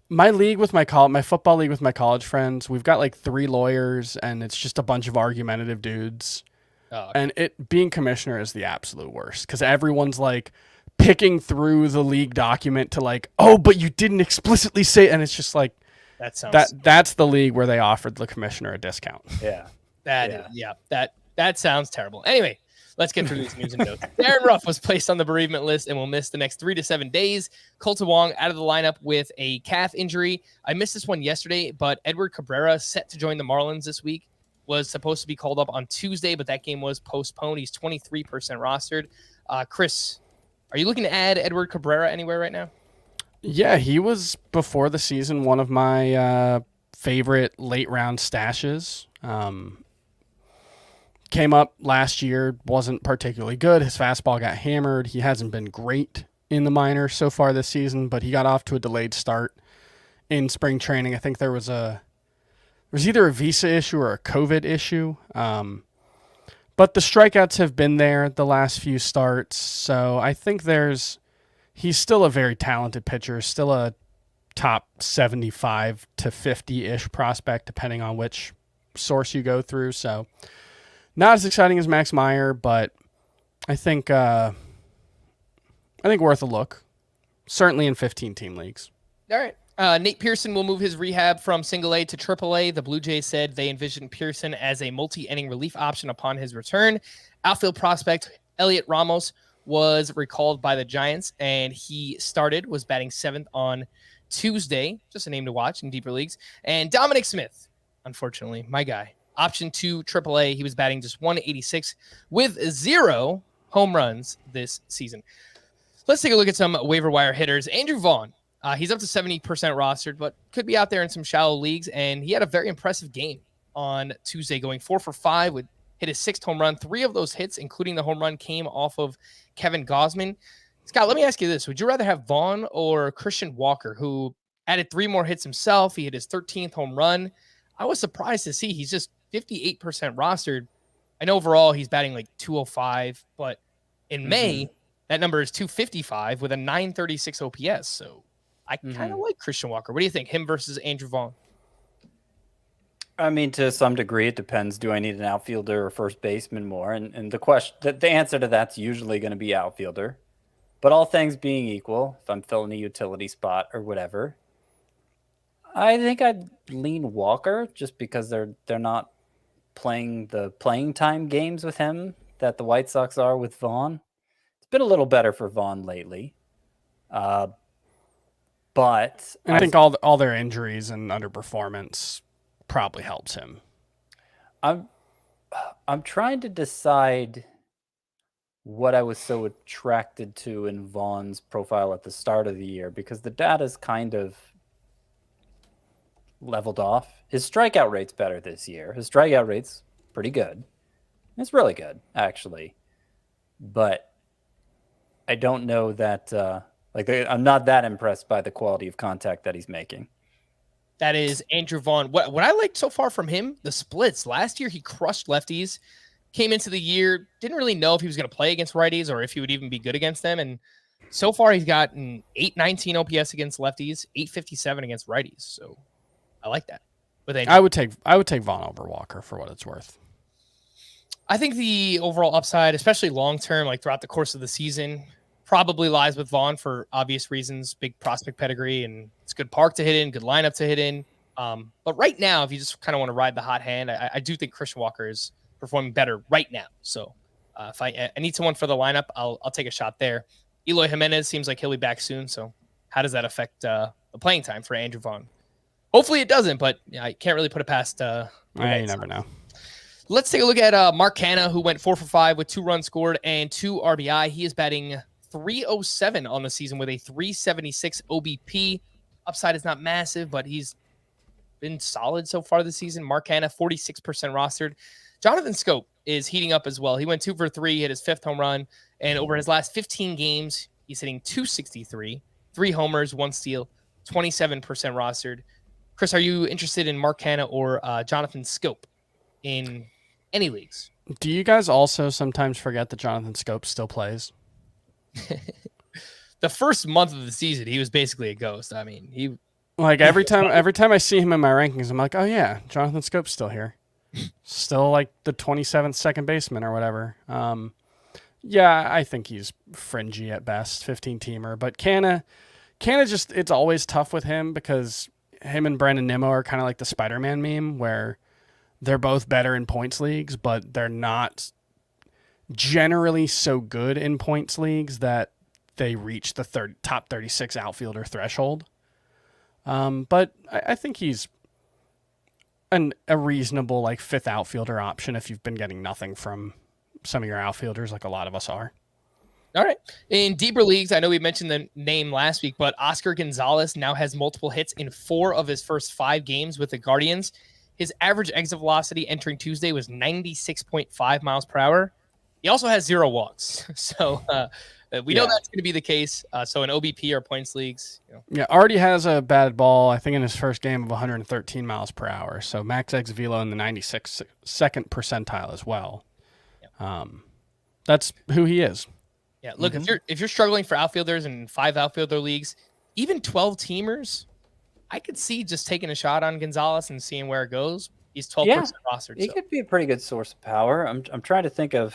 My league with my football league with my college friends, we've got 3 lawyers, and it's just a bunch of argumentative dudes. Oh, okay. And being commissioner is the absolute worst because everyone's picking through the league document to oh, but you didn't explicitly say, and it's just that sounds that's the league where they offered the commissioner a discount. Yeah. that sounds terrible. Anyway, Let's get through these news and notes. Darren Ruff was placed on the bereavement list and will miss the next 3 to 7 days. Colton Wong out of the lineup with a calf injury. I missed this one yesterday, but Edward Cabrera, set to join the Marlins this week, was supposed to be called up on Tuesday, but that game was postponed. He's 23% rostered. Chris, are you looking to add Edward Cabrera anywhere right now? Yeah, he was, before the season, one of my favorite late-round stashes. Came up last year, wasn't particularly good. His fastball got hammered. He hasn't been great in the minors so far this season, but he got off to a delayed start in spring training. I think there was either a visa issue or a COVID issue. But the strikeouts have been there the last few starts, so I think he's still a very talented pitcher, still a top 75 to 50-ish prospect, depending on which source you go through. So not as exciting as Max Meyer, but I think worth a look. Certainly in 15-team leagues. All right. Nate Pearson will move his rehab from single A to triple A. The Blue Jays said they envisioned Pearson as a multi-inning relief option upon his return. Outfield prospect Elliot Ramos was recalled by the Giants, and he was batting 7th on Tuesday. Just a name to watch in deeper leagues. And Dominic Smith, unfortunately, my guy, option to AAA. He was batting just 186 with 0 home runs this season. Let's take a look at some waiver wire hitters. Andrew Vaughn, he's up to 70% rostered, but could be out there in some shallow leagues. And he had a very impressive game on Tuesday, going 4 for 5, hit his 6th home run. 3 of those hits, including the home run, came off of Kevin Gausman. Scott, let me ask you this. Would you rather have Vaughn or Christian Walker, who added 3 more hits himself? He hit his 13th home run. I was surprised to see he's just 58% rostered. I know overall he's batting like 205, but in May, that number is 255 with a 936 OPS. So I kind of like Christian Walker. What do you think? Him versus Andrew Vaughn? I mean, to some degree, it depends. Do I need an outfielder or first baseman more? And the answer to that's usually going to be outfielder. But all things being equal, if I'm filling a utility spot or whatever, I think I'd lean Walker just because they're not playing the playing time games with him that the White Sox are with Vaughn. It's been a little better for Vaughn lately. But I think all their injuries and underperformance probably helps him. I'm trying to decide what I was so attracted to in Vaughn's profile at the start of the year, because the data's kind of leveled off. His strikeout rate's better this year. His strikeout rate's pretty good. It's really good, actually. But I don't know that I'm not that impressed by the quality of contact that he's making. That is Andrew Vaughn. What I liked so far from him, the splits. Last year, he crushed lefties. Came into the year, didn't really know if he was going to play against righties or if he would even be good against them. And so far, he's got an 819 OPS against lefties, 857 against righties. So I like that. But I would take Vaughn over Walker for what it's worth. I think the overall upside, especially long term, like throughout the course of the season, probably lies with Vaughn for obvious reasons. Big prospect pedigree, and it's good park to hit in, good lineup to hit in. But right now, if you just kind of want to ride the hot hand, I do think Christian Walker is performing better right now. So if I need someone for the lineup, I'll take a shot there. Eloy Jimenez seems like he'll be back soon. So how does that affect the playing time for Andrew Vaughn? Hopefully it doesn't, but I can't really put it past. You never know. Let's take a look at Mark Canha, who went 4 for 5 with 2 runs scored and 2 RBI. He is batting .307 on the season with a .376 OBP. Upside is not massive, but he's been solid so far this season. Mark Canha, 46% rostered. Jonathan Scope is heating up as well. He went 2 for 3, hit his 5th home run, and over his last 15 games, he's hitting .263, 3 homers, 1 steal, 27% rostered. Chris, are you interested in Mark Canha or Jonathan Scope in any leagues? Do you guys also sometimes forget that Jonathan Scope still plays? The first month of the season, he was basically a ghost. I mean, he every time I see him in my rankings, I'm like, oh yeah, Jonathan Scope's still here. Still like the 27th second baseman or whatever. Yeah, I think he's fringy at best, 15-teamer. But Canha just, it's always tough with him because him and Brandon Nimmo are kind of like the Spider-Man meme where they're both better in points leagues, but they're not generally so good in points leagues that they reach the top 36 outfielder threshold. But I think he's a reasonable like fifth outfielder option if you've been getting nothing from some of your outfielders, like a lot of us are. All right. In deeper leagues, I know we mentioned the name last week, but Oscar Gonzalez now has multiple hits in 4 of his first 5 games with the Guardians. His average exit velocity entering Tuesday was 96.5 miles per hour. He also has 0 walks. So we know that's going to be the case. So in OBP or points leagues. Yeah, already has a batted ball, I think, in his first game of 113 miles per hour. So max exit velo in the 96nd percentile as well. Yep. That's who he is. Yeah, look, if you're struggling for outfielders in 5 outfielder leagues, even 12 teamers, I could see just taking a shot on Gonzalez and seeing where it goes. He's 12% rostered. He could be a pretty good source of power. I'm trying to think of,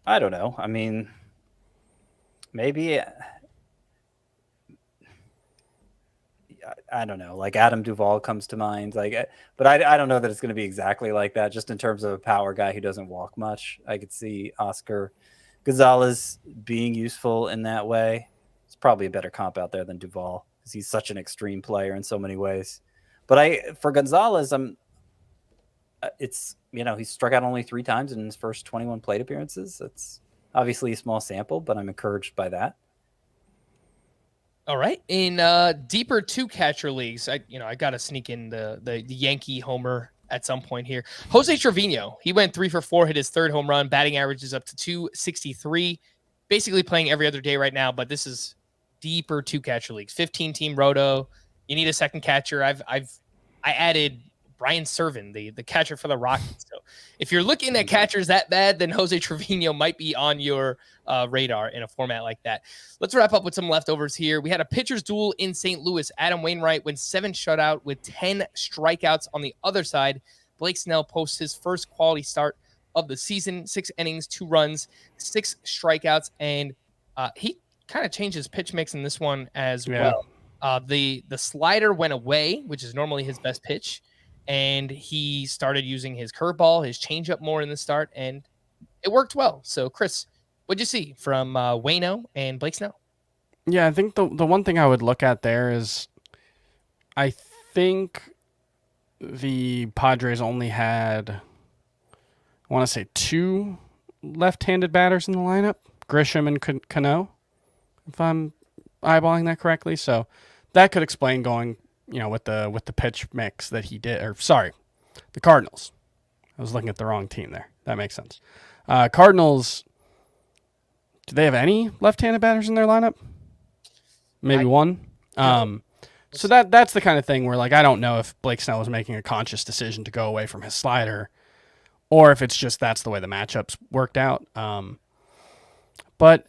I don't know. I mean, maybe, I don't know. Like Adam Duvall comes to mind. But I don't know that it's going to be exactly like that. Just in terms of a power guy who doesn't walk much, I could see Oscar Gonzalez being useful in that way. It's probably a better comp out there than Duvall because he's such an extreme player in so many ways. But for Gonzalez, he's struck out only 3 times in his first 21 plate appearances. It's obviously a small sample, but I'm encouraged by that. All right. In deeper 2-catcher leagues, I got to sneak in the Yankee homer at some point here. Jose Trevino, he went 3 for 4, hit his 3rd home run. Batting average is up to 263. Basically playing every other day right now, but this is deeper 2-catcher leagues. 15-team roto. You need a second catcher. I added Brian Serven, the catcher for the Rockies. So if you're looking at catchers that bad, then Jose Trevino might be on your radar in a format like that. Let's wrap up with some leftovers here. We had a pitcher's duel in St. Louis. Adam Wainwright went 7 shutout with 10 strikeouts. On the other side, Blake Snell posts his first quality start of the season. 6 innings, 2 runs, 6 strikeouts, and he kind of changed his pitch mix in this one as well. The slider went away, which is normally his best pitch. And he started using his curveball, his changeup more in the start, and it worked well. So, Chris, what'd you see from Waino and Blake Snell? Yeah, I think the one thing I would look at there is I think the Padres only had, I want to say, 2 left-handed batters in the lineup, Grisham and Cano, if I'm eyeballing that correctly. So that could explain going with the pitch mix that he did, the Cardinals. I was looking at the wrong team there. That makes sense. Cardinals, do they have any left-handed batters in their lineup? Maybe one. So that's the kind of thing where, I don't know if Blake Snell was making a conscious decision to go away from his slider or if it's just that's the way the matchups worked out. But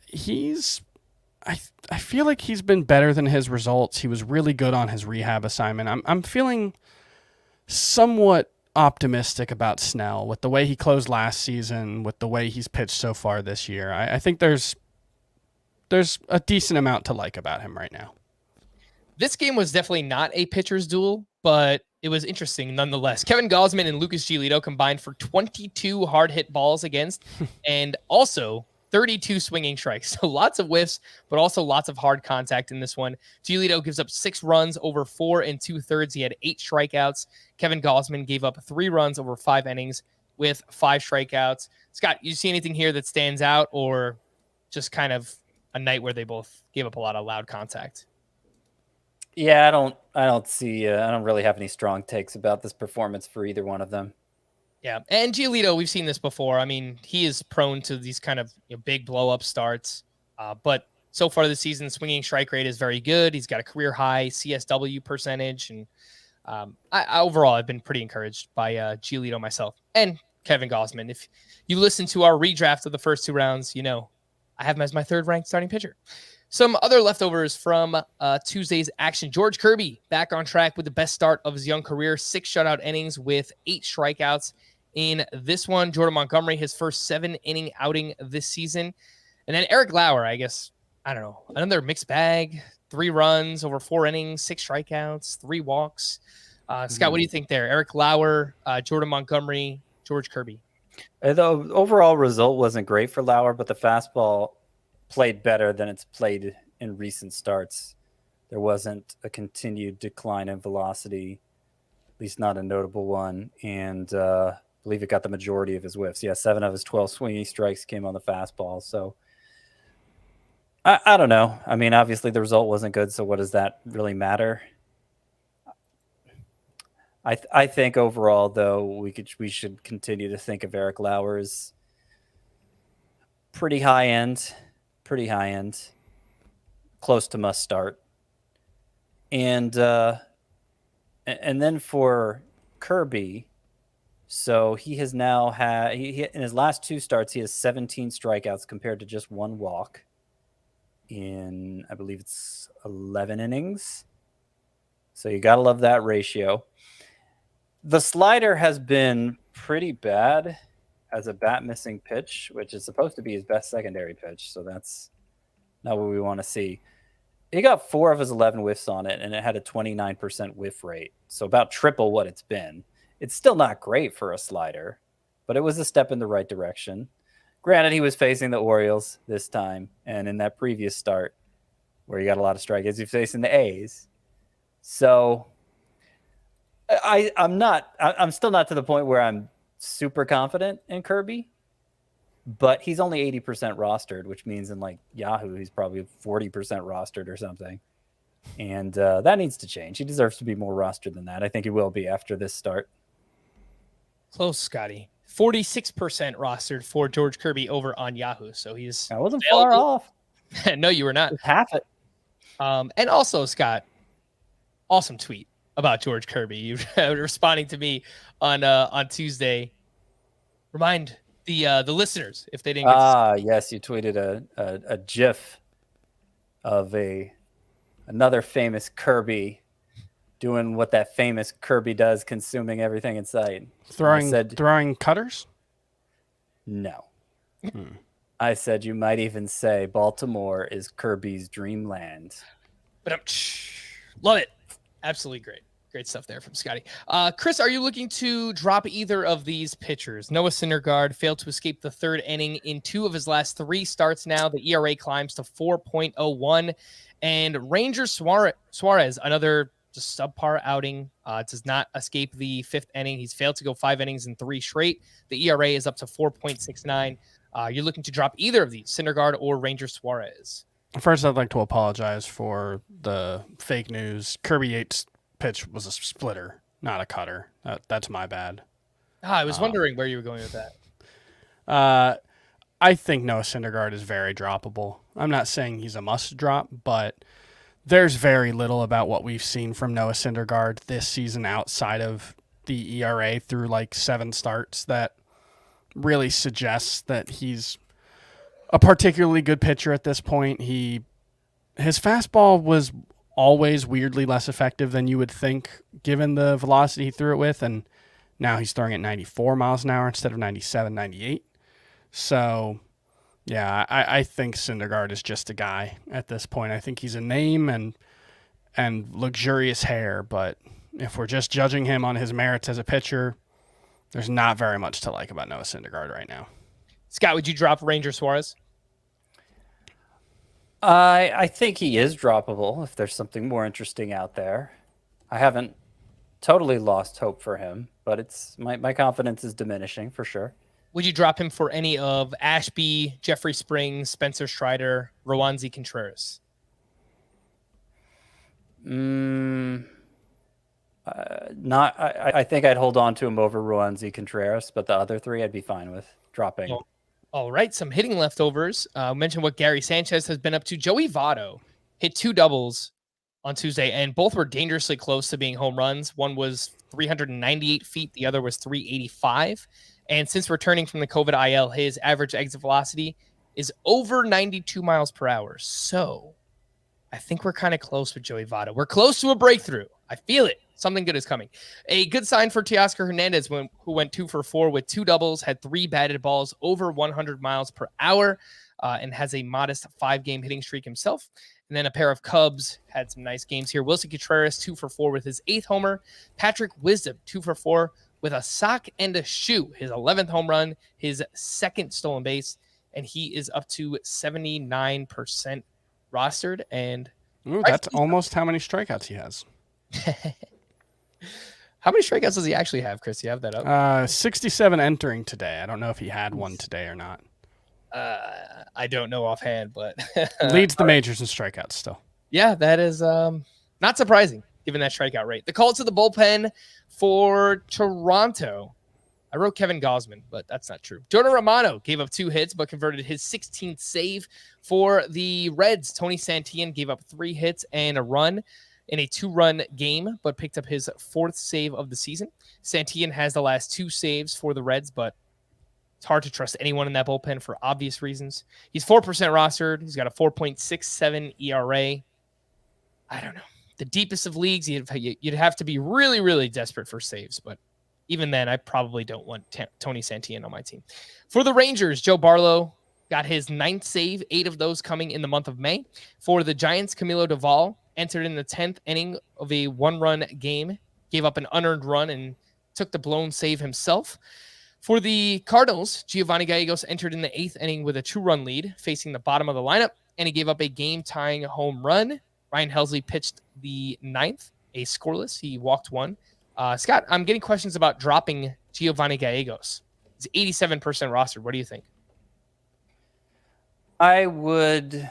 I feel like he's been better than his results. He was really good on his rehab assignment. I'm feeling somewhat optimistic about Snell with the way he closed last season, with the way he's pitched so far this year. I think there's a decent amount to like about him right now. This game was definitely not a pitcher's duel, but it was interesting nonetheless. Kevin Gausman and Lucas Giolito combined for 22 hard hit balls against, and also 32 swinging strikes. So lots of whiffs, but also lots of hard contact in this one. Giolito gives up 6 runs over 4 2/3. He had 8 strikeouts. Kevin Gausman gave up 3 runs over 5 innings with 5 strikeouts. Scott, you see anything here that stands out, or just kind of a night where they both gave up a lot of loud contact? Yeah, I don't really have any strong takes about this performance for either one of them. Yeah, and Giolito, we've seen this before. I mean, he is prone to these kind of big blow-up starts. But so far this season, swinging strike rate is very good. He's got a career-high CSW percentage. And overall, I've been pretty encouraged by Giolito myself and Kevin Gausman. If you listen to our redraft of the first 2 rounds, I have him as my 3rd-ranked starting pitcher. Some other leftovers from Tuesday's action. George Kirby back on track with the best start of his young career. 6 shutout innings with 8 strikeouts in this one. Jordan Montgomery, his first 7-inning outing this season. And then Eric Lauer, I guess, I don't know, another mixed bag. 3 runs over 4 innings, 6 strikeouts, 3 walks. Scott, what do you think there? Eric Lauer, Jordan Montgomery, George Kirby. The overall result wasn't great for Lauer, but the fastball played better than it's played in recent starts. There wasn't a continued decline in velocity, at least not a notable one. And I believe it got the majority of his whiffs. Yeah, 7 of his 12 swinging strikes came on the fastball. So I don't know. I mean, obviously the result wasn't good, so what does that really matter? I think overall, though, we should continue to think of Eric Lauer as pretty high end, close to must start. And then for Kirby, so he has now had in his last 2 starts, he has 17 strikeouts compared to just 1 walk in, I believe it's 11 innings. So you got to love that ratio. The slider has been pretty bad as a bat missing pitch, which is supposed to be his best secondary pitch. So that's not what we want to see. He got 4 of his 11 whiffs on it, and it had a 29% whiff rate. So about triple what it's been. It's still not great for a slider, but it was a step in the right direction. Granted, he was facing the Orioles this time, and in that previous start where he got a lot of strikeouts, he was facing the A's. So I'm still not to the point where I'm super confident in Kirby, but he's only 80% rostered, which means in like Yahoo, he's probably 40% rostered or something. And that needs to change. He deserves to be more rostered than that. I think he will be after this start. Close, Scotty. 46% rostered for George Kirby over on Yahoo. So he's I wasn't far off. No, you were not. Just half it. And also, Scott, awesome tweet about George Kirby. You responding to me on Tuesday. Remind the listeners if they didn't get yes, you tweeted a GIF of another famous Kirby doing what that famous Kirby does, consuming everything in sight. Throwing cutters? No. I said you might even say Baltimore is Kirby's dreamland. But love it. Absolutely great. Great stuff there from Scotty. Chris, are you looking to drop either of these pitchers? Noah Syndergaard failed to escape the 3rd inning in 2 of his last 3 starts now. The ERA climbs to 4.01. And Ranger Suarez, another just subpar outing, does not escape the 5th inning. He's failed to go 5 innings in 3 straight. The ERA is up to 4.69. You're looking to drop either of these, Syndergaard or Ranger Suarez. First, I'd like to apologize for the fake news. Kirby Yates' pitch was a splitter, not a cutter. That's my bad. I was wondering where you were going with that. I think Noah Syndergaard is very droppable. I'm not saying he's a must drop, but there's very little about what we've seen from Noah Syndergaard this season outside of the ERA through like 7 starts that really suggests that he's a particularly good pitcher at this point. His fastball was always weirdly less effective than you would think given the velocity he threw it with, and now he's throwing at 94 miles an hour instead of 97, 98. So, yeah, I think Syndergaard is just a guy at this point. I think he's a name and luxurious hair, but if we're just judging him on his merits as a pitcher, there's not very much to like about Noah Syndergaard right now. Scott, would you drop Ranger Suarez? I think he is droppable if there's something more interesting out there. I haven't totally lost hope for him, but it's my confidence is diminishing for sure. Would you drop him for any of Ashby, Jeffrey Springs, Spencer Strider, Rowanzi Contreras? I think I'd hold on to him over Rowanzi Contreras, but the other 3 I'd be fine with dropping. Oh. All right, some hitting leftovers. Mention what Gary Sanchez has been up to. Joey Votto hit 2 doubles on Tuesday, and both were dangerously close to being home runs. One was 398 feet. The other was 385. And since returning from the COVID IL, his average exit velocity is over 92 miles per hour. So I think we're kind of close with Joey Votto. We're close to a breakthrough. I feel it. Something good is coming. A good sign for Teoscar Hernandez, who went 2 for 4 with 2 doubles, had 3 batted balls over 100 miles per hour, and has a modest 5-game hitting streak himself. And then a pair of Cubs had some nice games here. Wilson Contreras, 2 for 4 with his 8th homer. Patrick Wisdom, 2 for 4 with a sock and a shoe. His 11th home run, his second stolen base, and he is up to 79% rostered. And Ooh, that's almost how many strikeouts he has. How many strikeouts does he actually have, Chris? You have that up? 67 entering today. I don't know if he had one today or not. I don't know offhand, but leads the majors in strikeouts still. Yeah, that is not surprising given that strikeout rate. The call to the bullpen for Toronto. I wrote Kevin Gausman, but that's not true. Jordan Romano gave up 2 hits, but converted his 16th save for the Reds. Tony Santillan gave up 3 hits and a run in a 2-run game, but picked up his 4th save of the season. Santillan has the last 2 saves for the Reds, but it's hard to trust anyone in that bullpen for obvious reasons. He's 4% rostered. He's got a 4.67 ERA. I don't know. The deepest of leagues, you'd have to be really, really desperate for saves, but even then, I probably don't want Tony Santillan on my team. For the Rangers, Joe Barlow got his 9th save, 8 of those coming in the month of May. For the Giants, Camilo Doval entered in the 10th inning of a 1-run game, gave up an unearned run, and took the blown save himself. For the Cardinals, Giovanni Gallegos entered in the 8th inning with a 2-run lead, facing the bottom of the lineup, and he gave up a game-tying home run. Ryan Helsley pitched the 9th, a scoreless. He walked 1. Scott, I'm getting questions about dropping Giovanni Gallegos. He's 87% rostered. What do you think? I would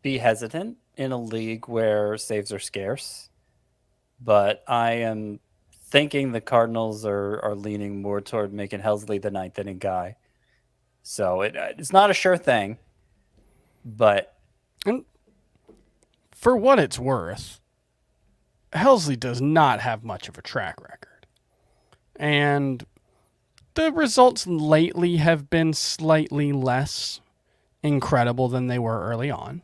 be hesitant in a league where saves are scarce, but I am thinking the Cardinals are leaning more toward making Helsley the 9th inning guy. So it's not a sure thing, but for what it's worth, Helsley does not have much of a track record. And the results lately have been slightly less incredible than they were early on.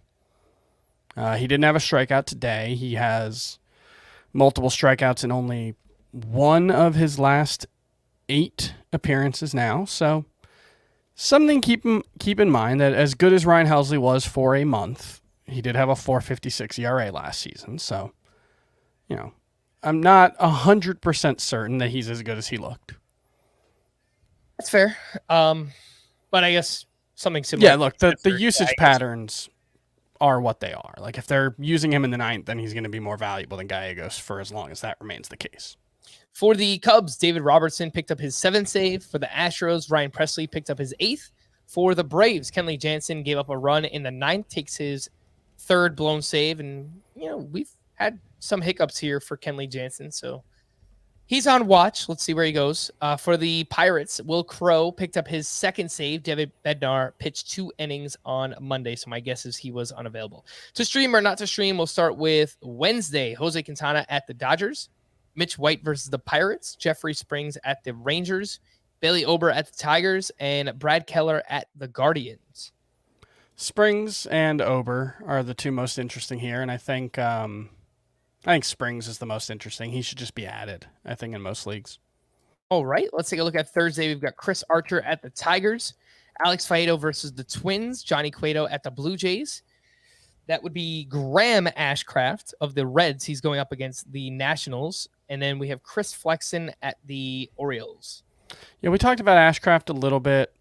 He didn't have a strikeout today. He has multiple strikeouts in only 1 of his last 8 appearances now. So something keep in mind that as good as Ryan Helsley was for a month, he did have a 4.56 ERA last season. So, I'm not 100% certain that he's as good as he looked. That's fair. But I guess something similar. Yeah, look, the usage patterns are what they are. Like, if they're using him in the 9th, then he's going to be more valuable than Gallegos for as long as that remains the case. For the Cubs, David Robertson picked up his 7th save. For the Astros, Ryan Presley picked up his 8th. For the Braves, Kenley Jansen gave up a run in the 9th, takes his 3rd blown save. And, we've had some hiccups here for Kenley Jansen, so he's on watch. Let's see where he goes. For the Pirates, Will Crow picked up his 2nd save. David Bednar pitched 2 innings on Monday, so my guess is he was unavailable. To stream or not to stream, we'll start with Wednesday. Jose Quintana at the Dodgers. Mitch White versus the Pirates. Jeffrey Springs at the Rangers. Bailey Ober at the Tigers. And Brad Keller at the Guardians. Springs and Ober are the 2 most interesting here, and I think Springs is the most interesting. He should just be added, I think, in most leagues. All right, let's take a look at Thursday. We've got Chris Archer at the Tigers, Alex Faedo versus the Twins, Johnny Cueto at the Blue Jays. That would be Graham Ashcraft of the Reds. He's going up against the Nationals. And then we have Chris Flexen at the Orioles. Yeah, we talked about Ashcraft a little bit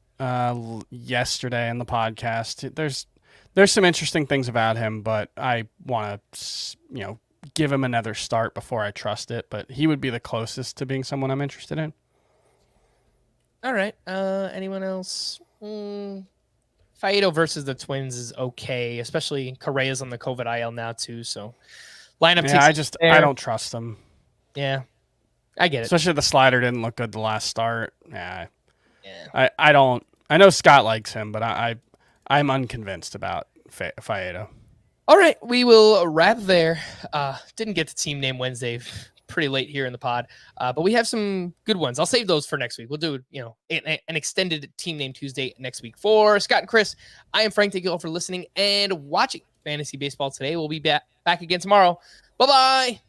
yesterday in the podcast. There's some interesting things about him, but I want to, give him another start before I trust it. But he would be the closest to being someone I'm interested in. All right. Anyone else? Faedo versus the Twins is okay, especially Correa's on the COVID IL now too. So lineup. Yeah, I don't trust him. Yeah, I get it. Especially the slider didn't look good the last start. Yeah. I don't. I know Scott likes him, but I'm unconvinced about Faedo. All right, we will wrap there. Didn't get to team name Wednesday pretty late here in the pod, but we have some good ones. I'll save those for next week. We'll do an extended team name Tuesday next week. For Scott and Chris, I am Frank. Thank you all for listening and watching Fantasy Baseball today. We'll be back again tomorrow. Bye-bye.